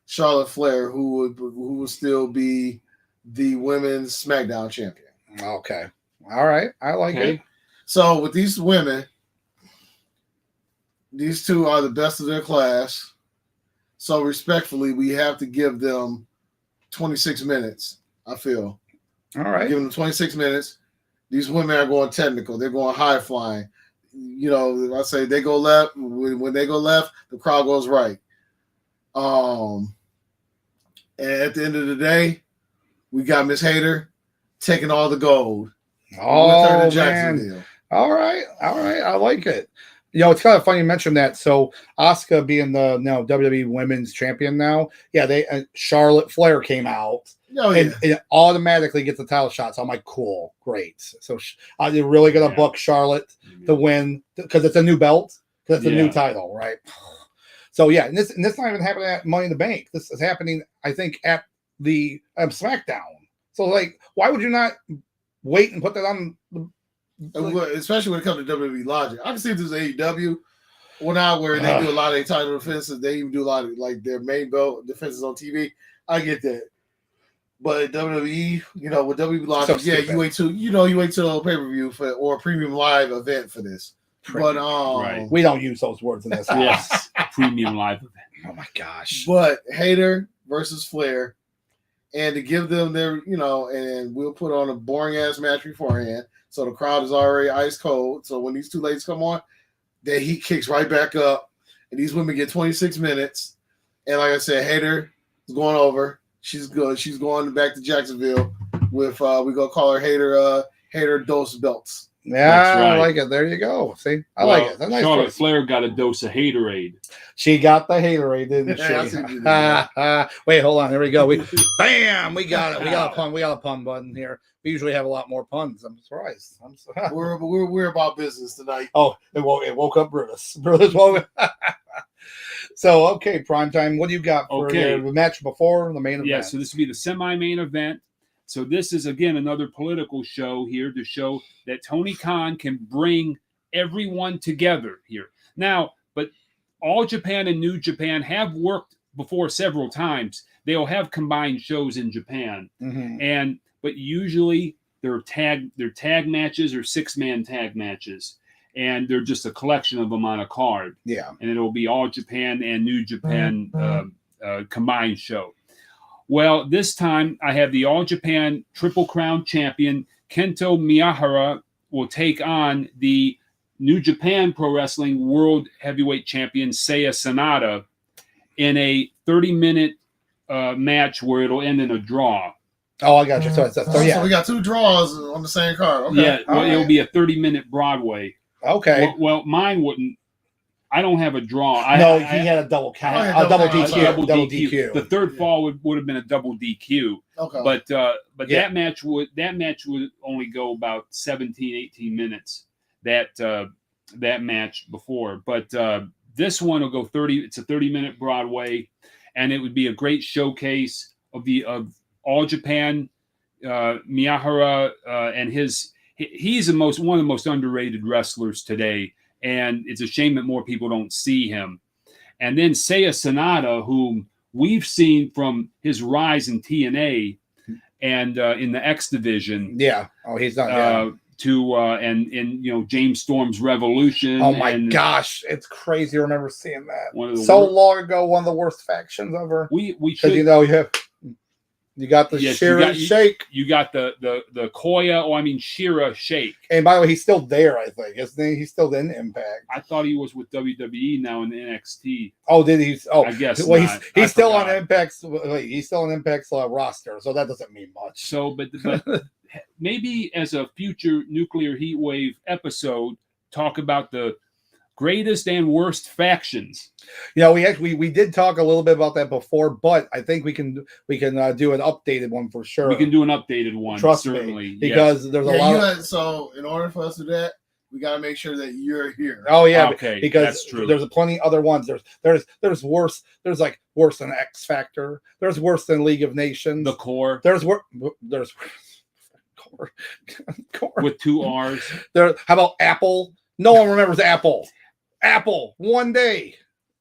Charlotte Flair, who will still be the women's SmackDown champion. Okay. All right. I like it. So with these women, these two are the best of their class. So respectfully, we have to give them 26 minutes. I feel. All right. Give them 26 minutes. These women are going technical. They're going high flying. I say they go left. When they go left, the crowd goes right. And at the end of the day, we got Miss Hayter taking all the gold. Oh, man. All right. I like it. It's kind of funny you mentioned that. So Asuka being the WWE Women's Champion now, Charlotte Flair came out. And automatically gets the title shot. So I'm like, cool, great. So they're really going to book Charlotte to win because it's a new belt, because it's a new title, right? So yeah, and this not even happening at Money in the Bank. This is happening, I think, at the SmackDown. So like, why would you not wait and put that on? Especially when it comes to WWE logic, I can see this AEW. Well, now where they do a lot of their title defenses, they even do a lot of like their main belt defenses on TV. I get that. But WWE, with WWE Live, you wait till a pay-per-view or a premium live event for this. But we don't use those words in this house. Yes, premium live event. Oh my gosh. But Hayter versus Flair, and to give them their, and we'll put on a boring ass match beforehand, so the crowd is already ice cold. So when these two ladies come on, the heat kicks right back up, and these women get 26 minutes. And like I said, Hayter is going over. She's good. She's going back to Jacksonville with we gonna call her Hayter Dose Belts. Yeah, right. I like it. There you go. See, I like it. That's nice. Charlotte Flair got a dose of Haterade. She got the Haterade, didn't she? Wait, hold on. Here we go. Bam! We got it. We got a pun. We got a pun button here. We usually have a lot more puns. I'm surprised. We're about business tonight. Oh, it woke up Brutus. Brutus woke up. So, okay, primetime. What do you got for the match before the main event? Yeah, so this will be the semi-main event. So this is, again, another political show here to show that Tony Khan can bring everyone together here. Now, but All Japan and New Japan have worked before several times. They'll have combined shows in Japan. Mm-hmm. But usually they're tag matches or 6-man tag matches. And they're just a collection of them on a card. Yeah. And it'll be All Japan and New Japan combined show. Well, this time I have the All Japan Triple Crown champion, Kento Miyahara, will take on the New Japan Pro Wrestling World Heavyweight Champion, Seiya Sanada, in a 30-minute match where it'll end in a draw. Oh, I got you. So we got 2 draws on the same card. Okay. Yeah, it'll be a 30-minute Broadway. Okay. Well, mine wouldn't. I don't have a draw. He had a double count, had a double double DQ, count. double DQ. The third fall would have been a double DQ. Okay. But Yeah. that match would only go about 17, 18 minutes. That match before, but this one will go 30. It's a 30-minute Broadway, and it would be a great showcase of All Japan. Miyahara and he's one of the most underrated wrestlers today, and it's a shame that more people don't see him. And then Seiya Sanada, whom we've seen from his rise in TNA and in the X division. Yeah. Oh, he's not. Yeah. And James Storm's Revolution. Oh my gosh, it's crazy. I remember seeing that long ago. One of the worst factions ever. We should, you got the Shira Shake. You got the Koya. Oh, I mean Shira Shake. And by the way, he's still there. I think isn't he? He's still in Impact. I thought he was with WWE now in NXT. Oh, did he? Oh, I guess. Well, not. he's still on Impact's. He's still on Impact's roster, so that doesn't mean much. So, but maybe as a future Nuclear Heatwave episode, talk about the greatest and worst factions. We did talk a little bit about that before, but I think we can do an updated one for sure. We can do an updated one, Trust certainly, me, because there's a lot. So in order for us to do that, we got to make sure that you're here. Oh yeah, okay, because that's true. There's plenty other ones. There's worse. There's like worse than X Factor. There's worse than League of Nations. The Core. There's Core. With 2 R's. How about Apple? No one remembers Apple. Apple. One day.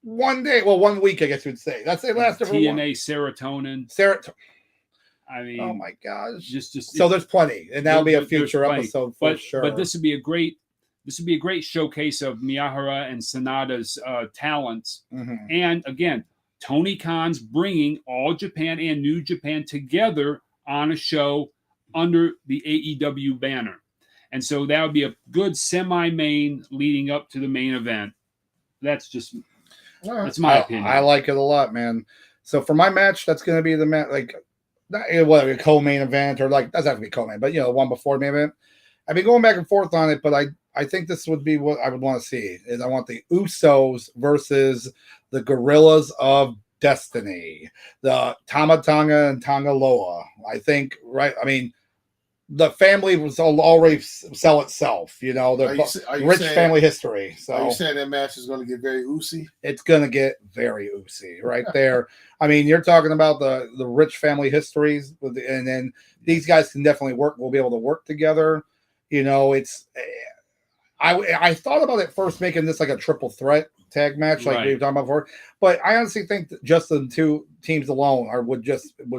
Well, 1 week, I guess you'd say. That's it. Lasted for TNA Serotonin. I mean, oh my gosh. Just so there's plenty, and that'll be a future episode for sure. But this would be a great showcase of Miyahara and Sanada's talents. Mm-hmm. And again, Tony Khan's bringing All Japan and New Japan together on a show under the AEW banner. And so that would be a good semi-main leading up to the main event. That's my opinion. I like it a lot, man. So for my match, that's going to be the match, like, whatever, a co-main event, or like, doesn't have to be co-main, but one before main event. I've been going back and forth on it, but I think this would be what I would want to see. Is I want the Usos versus the Gorillas of Destiny, the Tama Tonga and Tonga Loa. I think, right? I mean, the family was already sell itself, the rich family history. So are you saying that match is going to get very oozy? It's going to get very oozy right there. I mean, you're talking about the rich family histories, and then these guys can definitely work. We'll be able to work together. It's. I thought about it first making this like a triple threat tag match, like we were talking about before. But I honestly think that just the two teams alone would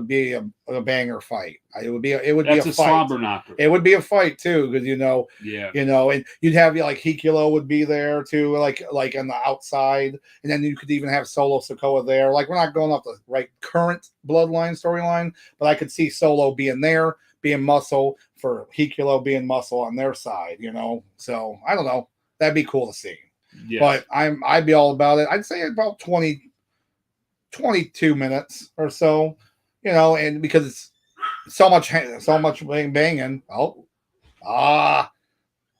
be a banger fight. It would be a fight. Slobber knocker. It would be a fight too, because yeah, and you'd have like Hikilo would be there too, like on the outside, and then you could even have Solo Sikoa there. Like, we're not going off the current bloodline storyline, but I could see Solo being there, being muscle, for Hikilo being muscle on their side, So I don't know. That'd be cool to see. Yes. But I'd be all about it. I'd say about 22 minutes or so, and because it's so much banging.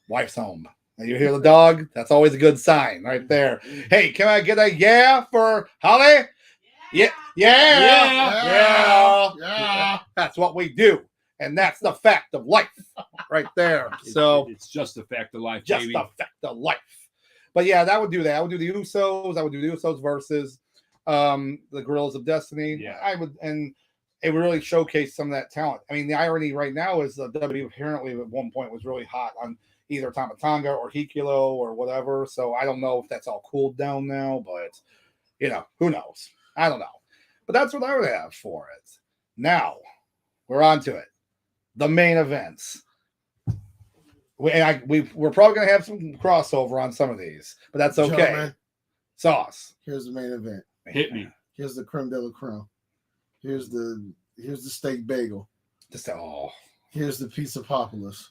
Wife's home. And you hear the dog? That's always a good sign right there. Hey, can I get a yeah for Holly? Yeah. That's what we do. And that's the fact of life right there. So it's just a fact of life, just baby. a fact of life. But yeah, that would do that. I would do the Usos. I would do the Usos versus the Gorillas of Destiny. Yeah. I would, and it would really showcase some of that talent. I mean, the irony right now is that WWE apparently at one point was really hot on either Tama Tonga or Hikilo or whatever. So I don't know if that's all cooled down now, but who knows? I don't know. But that's what I would have for it. Now we're on to it. The main events. We're probably going to have some crossover on some of these, but that's okay. Gentlemen, Sauce. Here's the main event. Hit me. Here's the creme de la creme. Here's the steak bagel. Here's the pizza populous.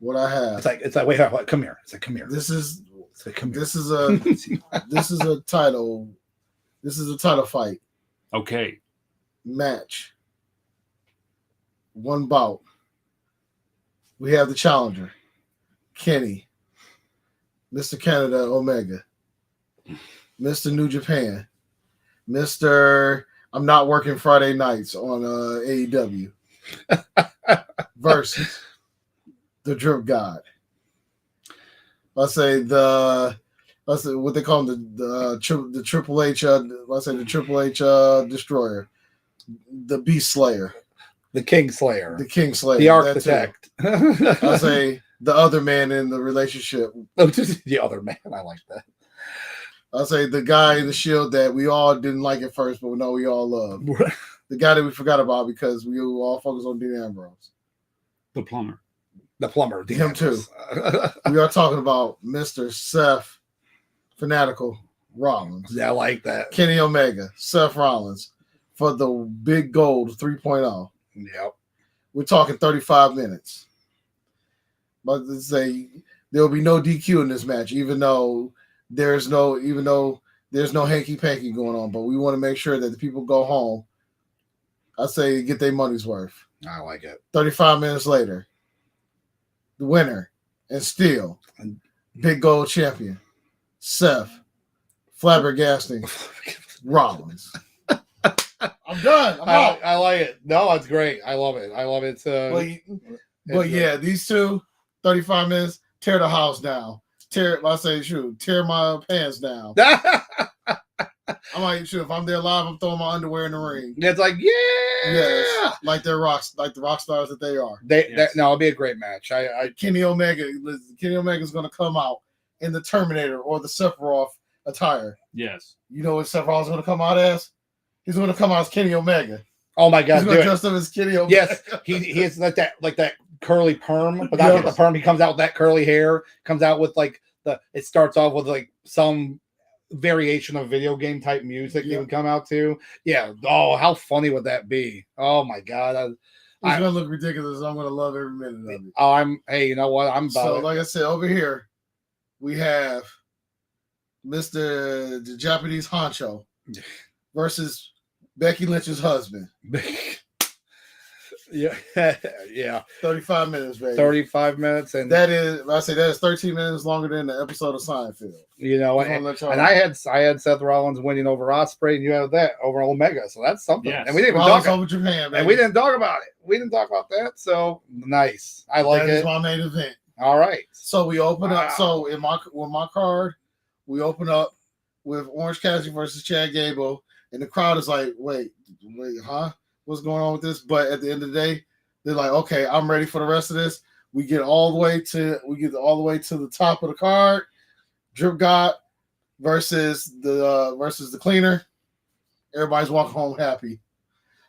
What I have. It's like wait, come here. It's like come here. This is come here. This is a title. This is a title fight. Okay. Match. One bout. We have the challenger, Kenny. Mr. Canada Omega, Mr. New Japan, Mr. I'm not working Friday nights on AEW versus the Drip God. Let's say what they call him, the Triple H. Let's say the Triple H Destroyer, the Beast Slayer, the King Slayer, the Architect. I say the other man in the relationship. The other man, I like that. I'll say the guy in the Shield that we all didn't like at first, but we all love. The guy that we forgot about because we all focused on Dean Ambrose. The plumber. Dean Him Ambrose. too. We are talking about Mr. Seth Fanatical Rollins. Yeah, I like that. Kenny Omega, Seth Rollins for the big gold 3.0. Yep. We're talking 35 minutes. But let's say there'll be no DQ in this match, even though there's no hanky panky going on. But we want to make sure that the people go home. I say get their money's worth. I like it. 35 minutes later, the winner and still big gold champion, Seth Flabbergasting Rollins. I'm done. I'm out. I like it. No, it's great. I love it. But yeah, these two, 35 minutes, tear the house down. Tear my pants down. I'm like, if I'm there live, I'm throwing my underwear in the ring. It's like, yes, like the rock stars that they are. It'll be a great match. Kenny Omega's gonna come out in the Terminator or the Sephiroth attire. Yes. You know what Sephiroth's gonna come out as? He's gonna come out as Kenny Omega. Oh my God! He's gonna dress up as Kenny Omega. Yes, he has like that curly perm, but not the perm. He comes out with that curly hair. Comes out with it starts off with like some variation of video game type music he would come out to. Yeah. Oh, how funny would that be? Oh my God. It's gonna look ridiculous. I'm gonna love every minute of it. Oh, hey, you know what? I'm about so it. Like I said, over here we have Mr. the Japanese Honcho versus Becky Lynch's husband. Yeah. 35 minutes, baby. 35 minutes, and that is 13 minutes longer than the episode of Seinfeld. You know, and I had Seth Rollins winning over Ospreay, and you have that over Omega, so that's something. Yes. And we didn't talk over Japan, baby. And we didn't talk about it. We didn't talk about that. So nice. I like it. That is my main event. All right. So we open up. So with my card, we open up with Orange Cassidy versus Chad Gable, and the crowd is like, wait, huh? What's going on with this? But at the end of the day, they're like, okay, I'm ready for the rest of this. We get all the way to the top of the card. Drip God versus the cleaner. Everybody's walking home happy.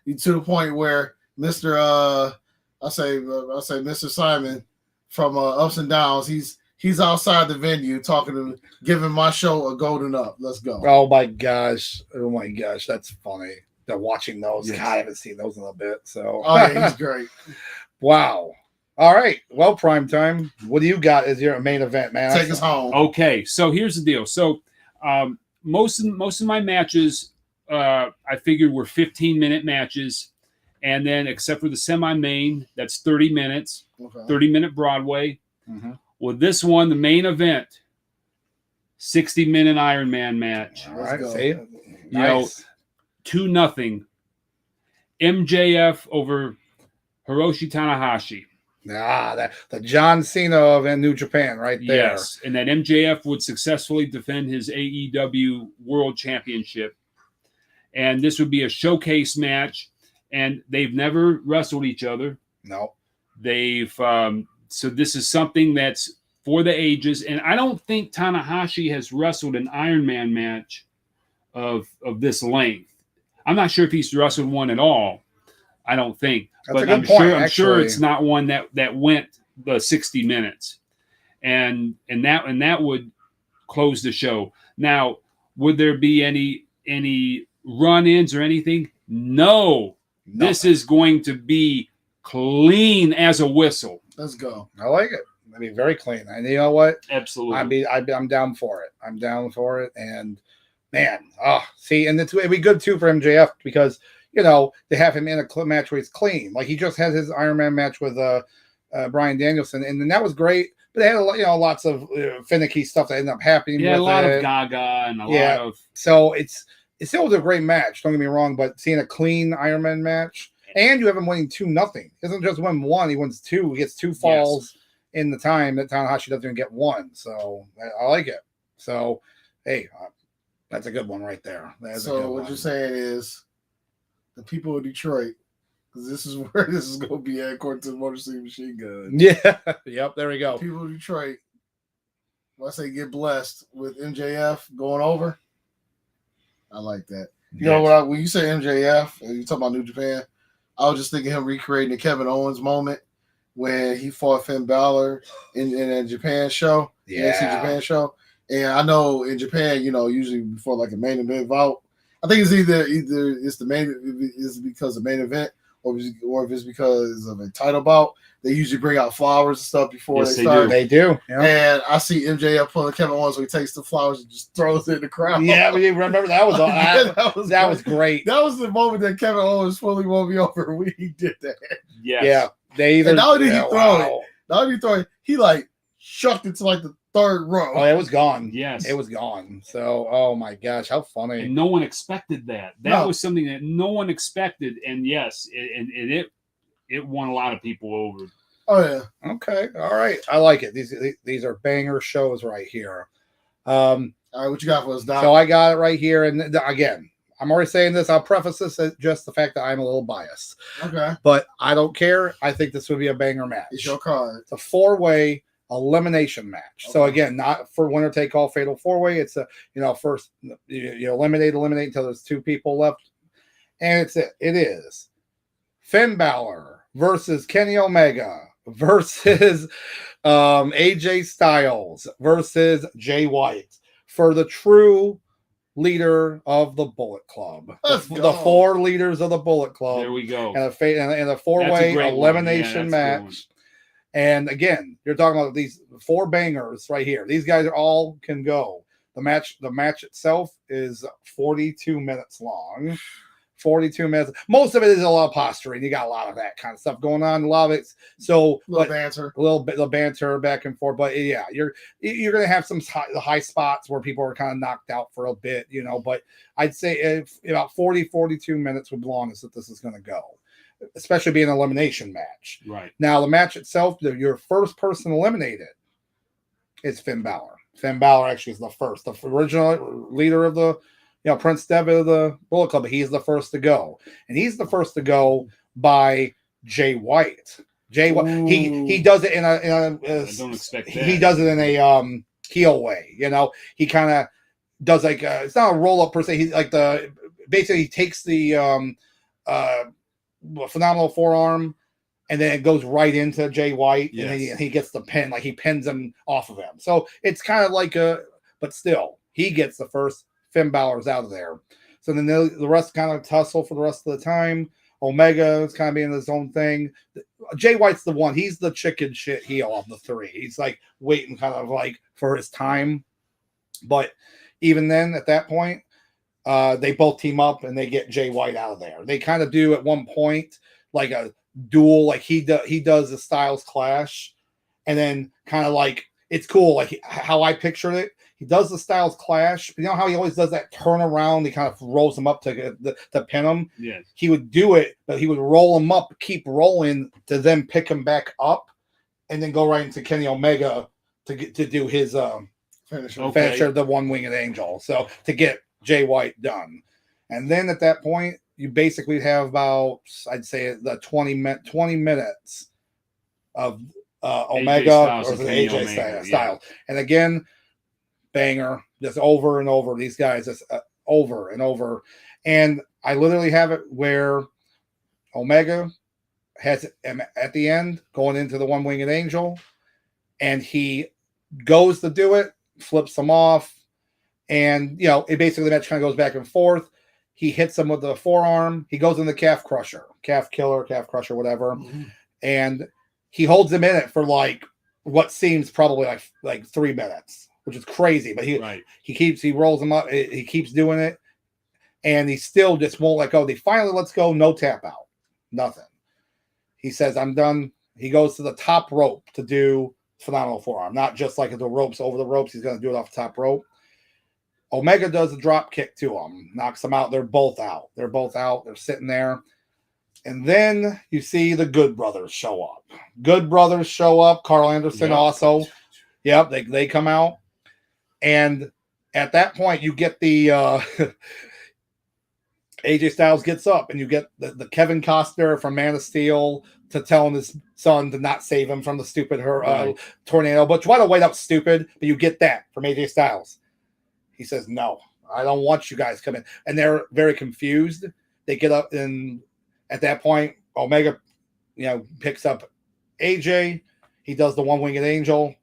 To the point where Mr. Mr. Simon from Ups and Downs, he's outside the venue giving my show a golden up. Let's go. Oh my gosh, that's funny. They're watching those. Yes. God, I haven't seen those in a bit. So he's great. Wow. All right. Well, prime time. What do you got as your main event, man? Take us home. Okay, so here's the deal. So most of my matches, I figured were 15-minute matches, and then except for the semi-main, that's 30 minutes, 30-minute Broadway. Mm-hmm. Well, this one, the main event, 60-minute Iron Man match. All right. Let's go. See? You know, 2-0. MJF over Hiroshi Tanahashi. The John Cena of New Japan right there. Yes, and that MJF would successfully defend his AEW World Championship. And this would be a showcase match, and they've never wrestled each other. No. They've so this is something that's for the ages, and I don't think Tanahashi has wrestled an Iron Man match of this length. I'm not sure if he's wrestled one at all. I don't think. That's but a good point, I'm sure it's not one that went the 60 minutes. And that would close the show. Now, would there be any run-ins or anything? No. Nothing. This is going to be clean as a whistle. Let's go. I like it. I mean, very clean. And you know what? Absolutely. I'm down for it. I'm down for it. And man, and it'd be good too for MJF because, you know, they have him in a match where he's clean. Like he just had his Iron Man match with Brian Danielson, and then that was great. But they had lots of finicky stuff that ended up happening. Yeah, with a lot it. of Gaga and a lot of. So it still was a great match. Don't get me wrong, but seeing a clean Iron Man match, and you have him winning 2-0. He doesn't just win 1; he wins 2. He gets 2 falls in the time that Tanahashi doesn't even get 1. So I like it. So hey, that's a good one right there. So what you're saying is the people of Detroit. This is where this is going to be at, according to the Motor City Machine Gun. Yeah. Yep. There we go. People of Detroit, when I say get blessed with MJF going over, I like that. You know what? When you say MJF and you talk about New Japan, I was just thinking him recreating the Kevin Owens moment when he fought Finn Balor in a Japan show, NXT Japan show. And I know in Japan, usually before like a main event bout, I think it's either it's the main is because of main event. Or if it's because of a title bout, they usually bring out flowers and stuff before they start. They do. Yeah. And I see MJF pulling Kevin Owens, so he takes the flowers and just throws it in the crowd. Yeah, but you remember that was that was great. That was the moment that Kevin Owens fully won me over when he did that. Yeah. They either. And not only did he throw it, not only throw it, he like shucked it to like the 3rd row. Oh, it was gone. Yes. It was gone. So, oh my gosh, how funny. And no one expected that. That was something that no one expected. And yes, it won a lot of people over. Oh, yeah. Okay. All right. I like it. These are banger shows right here. All right, what you got for us, Doc? So I got it right here. And again, I'm already saying this. I'll preface this as just the fact that I'm a little biased. Okay. But I don't care. I think this would be a banger match. It's your card. It's a 4-way elimination match. Okay. So again, not for winner take all fatal 4-way. It's a first you eliminate until there's 2 people left, and it is Finn Balor versus Kenny Omega versus AJ Styles versus Jay White for the true leader of the Bullet Club. The 4 leaders of the Bullet Club. There we go. And a 4-way elimination match. And again, you're talking about these 4 bangers right here. These guys all can go. The match itself is 42 minutes long. 42 minutes. Most of it is a lot of posturing. You got a lot of that kind of stuff going on. A lot of it's banter, a little bit of banter back and forth. But yeah, you're going to have some high spots where people are kind of knocked out for a bit, But I'd say about 42 minutes would belong as if this is going to go. Especially being an elimination match. Right. Now, the match itself, your first person eliminated is Finn Balor. Finn Balor actually is the original leader of the, Prince Devitt of the Bullet Club. But he's the first to go. And he's the first to go by Jay White. Jay White, he does it in a I don't expect that. He does it in a heel way. He kind of does like it's not a roll up per se. He's like basically he takes the phenomenal forearm, and then it goes right into Jay White, and then he gets the pin, like he pins him off of him. So it's kind of like but still, he gets the first. Finn Balor's out of there. So then the rest kind of tussle for the rest of the time. Omega is kind of being his own thing. Jay White's the one. He's the chicken shit heel of the 3. He's like waiting kind of like for his time. But even then, at that point, they both team up and they get Jay White out of there. They kind of do at one point like a duel, like he does the Styles Clash, and then kind of like it's cool, like how I pictured it. He does the Styles Clash. You know how he always does that turnaround? He kind of rolls him up to pin him. Yes. He would do it, but he would roll him up, keep rolling to then pick him back up, and then go right into Kenny Omega to do his finisher, the one-winged angel. So to get Jay White done. And then at that point, you basically have about, I'd say, the 20 minutes of Omega versus AJ Styles. Yeah. And again, banger, just over and over. These guys just over and over. And I literally have it where Omega has at the end going into the one-winged angel, and he goes to do it, flips him off, and it basically the match kind of goes back and forth. He hits him with the forearm. He goes in the calf crusher, calf crusher, whatever, and he holds him in it for like what seems probably like 3 minutes, which is crazy. But he rolls him up. He keeps doing it, and he still just won't let go. They finally lets go. No tap out, nothing. He says, "I'm done." He goes to the top rope to do phenomenal forearm, not just like the ropes over the ropes. He's going to do it off the top rope. Omega does a drop kick to him, knocks them out. They're both out. They're sitting there. And then you see the Good Brothers show up. Carl Anderson also. Yep, they come out. And at that point, you get the AJ Styles gets up, and you get the Kevin Costner from Man of Steel to telling his son to not save him from the stupid tornado. But by the way, that was stupid. But you get that from AJ Styles. He says, no, I don't want you guys coming. And they're very confused. They get up, and at that point, Omega, picks up AJ. He does the one-winged angel.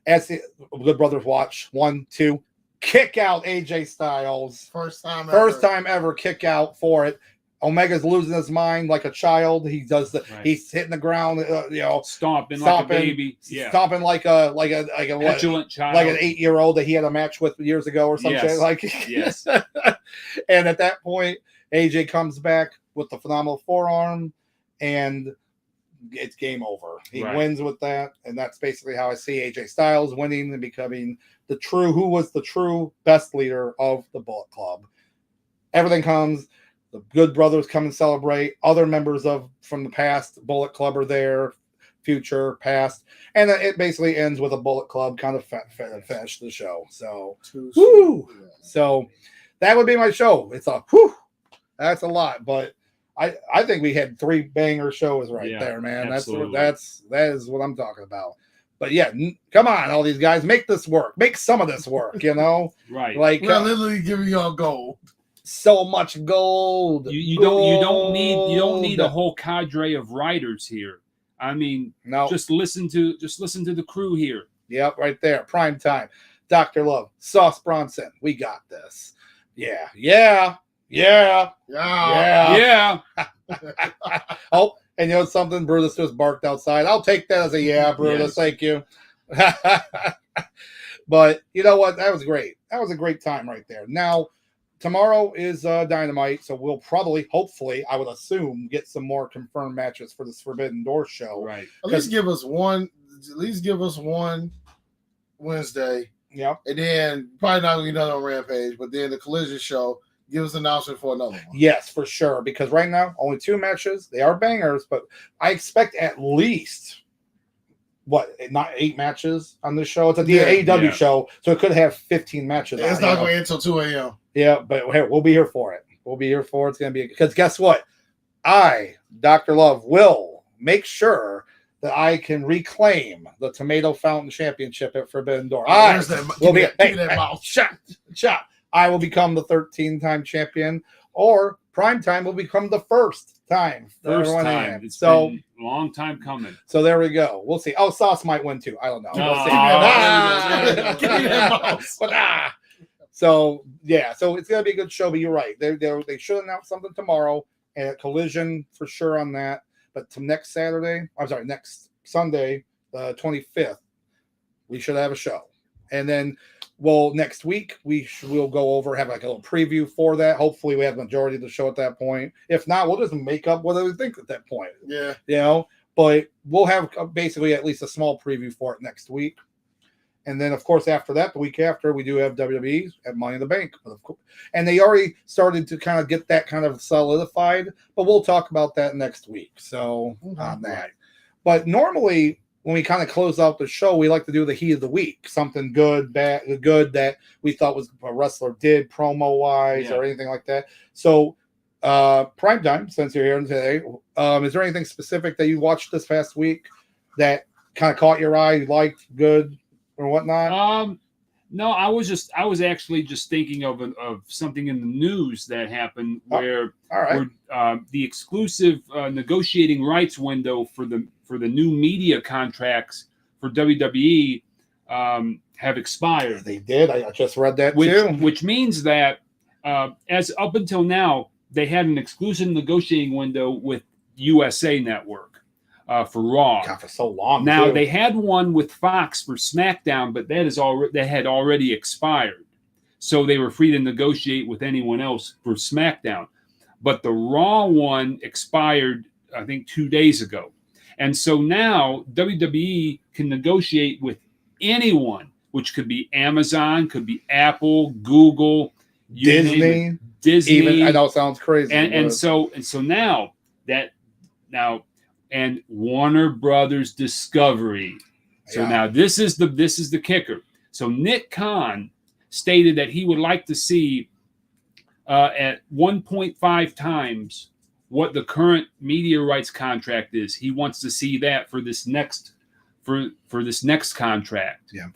As the Good Brothers watch, 1, 2, kick out AJ Styles. First time ever kick out for it. Omega's losing his mind like a child. He does he's hitting the ground, stomping like a baby, stomping like a petulant child, like an 8-year-old that he had a match with years ago or something. Yes. And at that point, AJ comes back with the phenomenal forearm, and it's game over. He wins with that, and that's basically how I see AJ Styles winning and becoming the true best leader of the Bullet Club. Everything comes. The Good Brothers come and celebrate. Other members from the past Bullet Club are there, future, past, and it basically ends with a Bullet Club kind of finish the show. So, So that would be my show. It's that's a lot, but I think we had 3 banger shows there, man. Absolutely. That is what I'm talking about. But yeah, come on, all these guys, make this work. Make some of this work, Right. Like we're literally giving y'all gold. So much gold. You don't need a whole cadre of writers here. I mean, no. Just listen to the crew here. Yep, right there. Prime time. Dr. Love, Sauce Bronson. We got this. Yeah. Oh, and you know something? Brutus just barked outside. I'll take that as a yeah, Brutus. Yes. Thank you. But you know what? That was great. That was a great time right there. Now, tomorrow is Dynamite, so we'll probably, hopefully, I would assume, get some more confirmed matches for this Forbidden Door show. Right. At least give us one Wednesday. Yeah. And then probably not going to be another on Rampage, but then the Collision show, give us an announcement for another one. Yes, for sure. Because right now, only 2 matches. They are bangers, but I expect at least, not 8 matches on this show. It's a AEW show, so it could have 15 matches. It's not going to end until 2 a.m. Yeah, but we'll be here for it. It's going to be, because guess what? I, Dr. Love, will make sure that I can reclaim the Tomato Fountain Championship at Forbidden Door. Shot. I will become the 13-time champion, or Primetime will become the first time. It's been a long time coming. So there we go. We'll see. Oh, Sauce might win too. I don't know. We'll see. So yeah, so it's gonna be a good show. But you're right. They should announce something tomorrow, and a Collision for sure on that. But next Sunday, the 25th, we should have a show, and then. Well, next week we'll go over, have like a little preview for that. Hopefully, we have the majority of the show at that point. If not, we'll just make up what we think at that point. Yeah, But we'll have basically at least a small preview for it next week, and then of course after that, the week after, we do have WWE at Money in the Bank, and they already started to kind of get that kind of solidified. But we'll talk about that next week. So on that, but normally. When we kind of close out the show, we like to do the heat of the week, something good that we thought was a wrestler did promo-wise or anything like that. So, Primetime, since you're here today, is there anything specific that you watched this past week that kind of caught your eye, you liked, good, or whatnot? No, I was actually just thinking of something in the news that happened where the exclusive negotiating rights window for the new media contracts for WWE have expired. They did. I just read that too. Which means that as up until now, they had an exclusive negotiating window with USA Network. For Raw. God, for so long. Now they had one with Fox for SmackDown, but that had already expired, so they were free to negotiate with anyone else for SmackDown. But the Raw one expired, I think, 2 days ago. And so now WWE can negotiate with anyone, which could be Amazon, could be Apple, Google, Disney. Even I know it sounds crazy, and so now and Warner Brothers Discovery. So now this is the kicker. So Nick Khan stated that he would like to see at 1.5 times what the current media rights contract is. He wants to see that for this next contract. Yeah.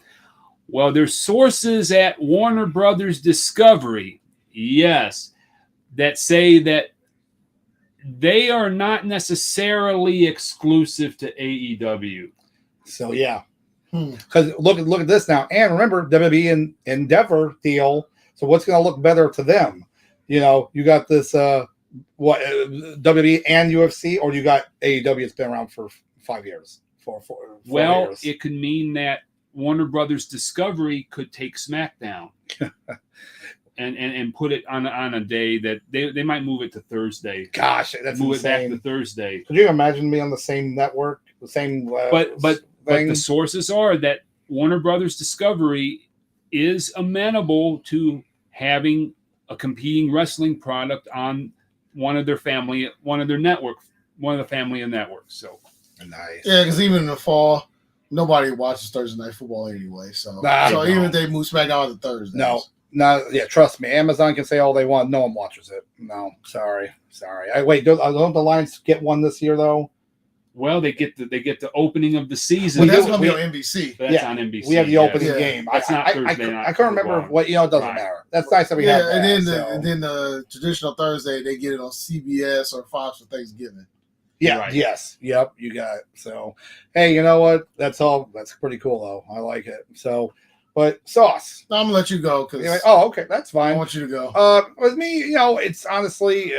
Well, there's sources at Warner Brothers Discovery, yes, that say that they are not necessarily exclusive to AEW. So yeah, because look at this now, and remember WWE and Endeavor deal. So what's going to look better to them? You know, you got this WWE and UFC, or you got AEW that's been around for 5 years. Four years. It could mean that Warner Brothers Discovery could take SmackDown and put it on a day that they might move it to Thursday. Gosh, that's move insane. It back to Thursday. Could you imagine me on the same network, the same? But the sources are that Warner Brothers Discovery is amenable to having a competing wrestling product on one of the family of networks. So nice. Yeah, because even in the fall, nobody watches Thursday Night Football anyway. So even if they move SmackDown to Thursday, trust me. Amazon can say all they want. No one watches it. No, sorry. Don't the Lions get one this year though? Well, they get the opening of the season. Well, that's going to be on NBC. That's on NBC. We have the opening game. That's not Thursday night. I can't remember what. It doesn't matter. That's nice that we have that. And then the traditional Thursday, they get it on CBS or Fox for Thanksgiving. Yeah. Right. Yes. Yep. You got it. So, hey, you know what? That's all. That's pretty cool though. I like it. So, but Sauce. I'm gonna let you go because. Anyway, oh, okay, that's fine. I want you to go. With me, it's honestly,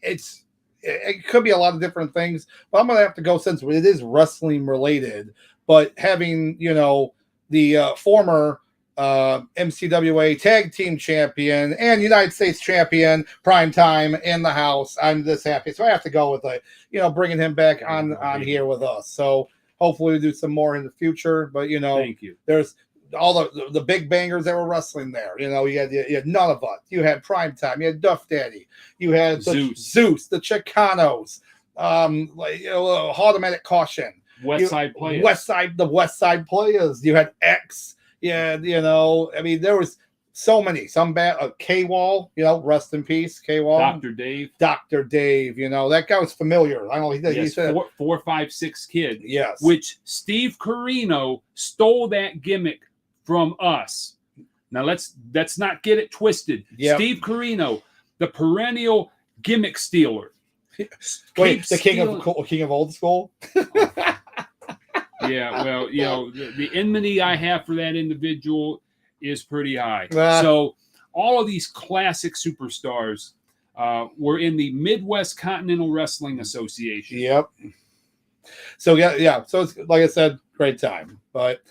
it could be a lot of different things, but I'm going to have to go since it is wrestling related. But having, the former MCWA tag team champion and United States champion Primetime in the house, I'm this happy. So I have to go with bringing him back on here with us. So hopefully we'll do some more in the future. But, thank you. There's all the big bangers that were wrestling there. You had None of Us. You had Primetime. You had Duff Daddy. You had Zeus, the Chicanos, Automatic Caution. West Side Players. The West Side Players. You had X. Yeah, there was so many. Some bad. K-Wall, rest in peace, K-Wall. Dr. Dave, that guy was familiar. I don't know. He said 4, 5, 6 kid. Yes. Which Steve Corino stole that gimmick from us. Now let's not get it twisted. Yep. Steve Corino, the perennial gimmick stealer. Wait, the king of old school? Yeah, well, the enmity I have for that individual is pretty high. So all of these classic superstars were in the Midwest Continental Wrestling Association. Yep. So yeah. So it's, like I said, great time. But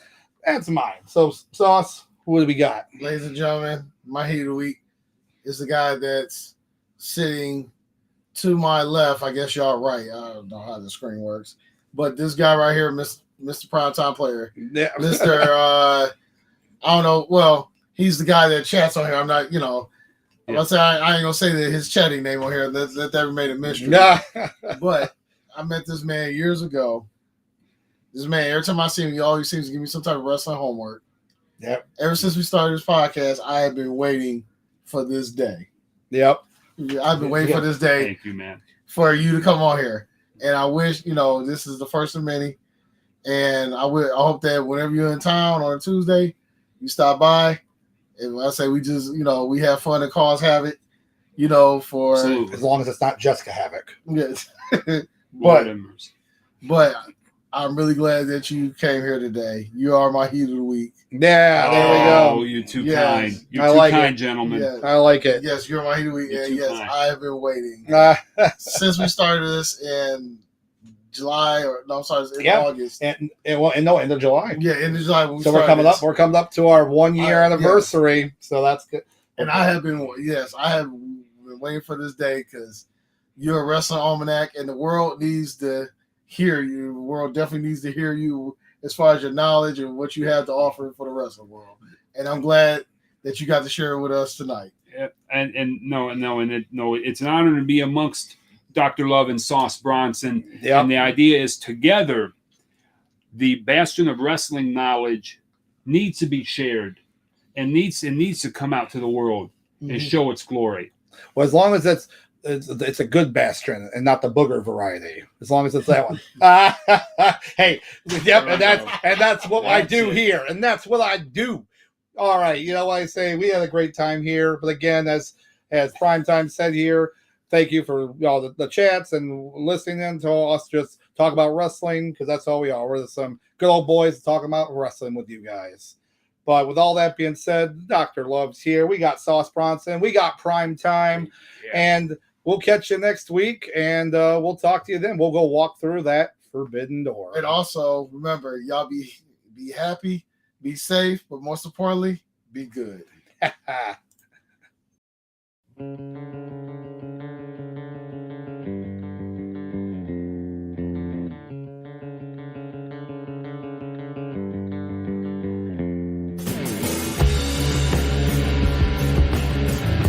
that's mine. So Sauce, what do we got? Ladies and gentlemen, my heat of the week is the guy that's sitting to my left. I guess y'all right. I don't know how the screen works. But this guy right here, Mr. Primetime Player. Yeah. Mr. I don't know. Well, he's the guy that chats on here. I'm not, I'll say I ain't gonna say that his chatting name on here. Let that remain a mystery. Nah. But I met this man years ago. This man, every time I see him, he always seems to give me some type of wrestling homework. Yep. Ever since we started this podcast, I have been waiting for this day. Yep. I've been waiting for this day. Thank you, man. For you to come on here. And I wish, this is the first of many. And I hope that whenever you're in town on a Tuesday, you stop by. And I say we just, we have fun and cause havoc, for as long as it's not Jessica Havoc. Yes. but I'm really glad that you came here today. You are my heat of the week. Yeah, there we go. Oh, you're too kind. You're too kind, gentlemen. Yes. I like it. Yes, you're my heat of the week. And yes, kind. I have been waiting. Since we started this in July in August. End of July. Yeah, end of July. So we're coming up to our 1 year anniversary. Yes. So that's good. And I have been waiting for this day because you're a wrestling almanac and the world needs to hear you. The world definitely needs to hear you as far as your knowledge and what you have to offer for the rest of the world. And I'm glad that you got to share it with us tonight. Yeah, and it's an honor to be amongst Dr. Love and Sauce Bronson. Yep. And the idea is together, the bastion of wrestling knowledge needs to be shared and needs to come out to the world and show its glory. Well, as long as it's a good bastion and not the booger variety. As long as it's that one. Hey, yep, and that's what I do here, and that's what I do. All right, you know what I say? We had a great time here, but again, as Primetime said here, thank you for all the chats and listening in to us just talk about wrestling, because that's all we are. We're some good old boys talking about wrestling with you guys. But with all that being said, Dr. Love's here. We got Sauce Bronson. We got Primetime. Yeah. And we'll catch you next week, and we'll talk to you then. We'll go walk through that forbidden door. And also, remember, y'all be happy, be safe, but most importantly, be good.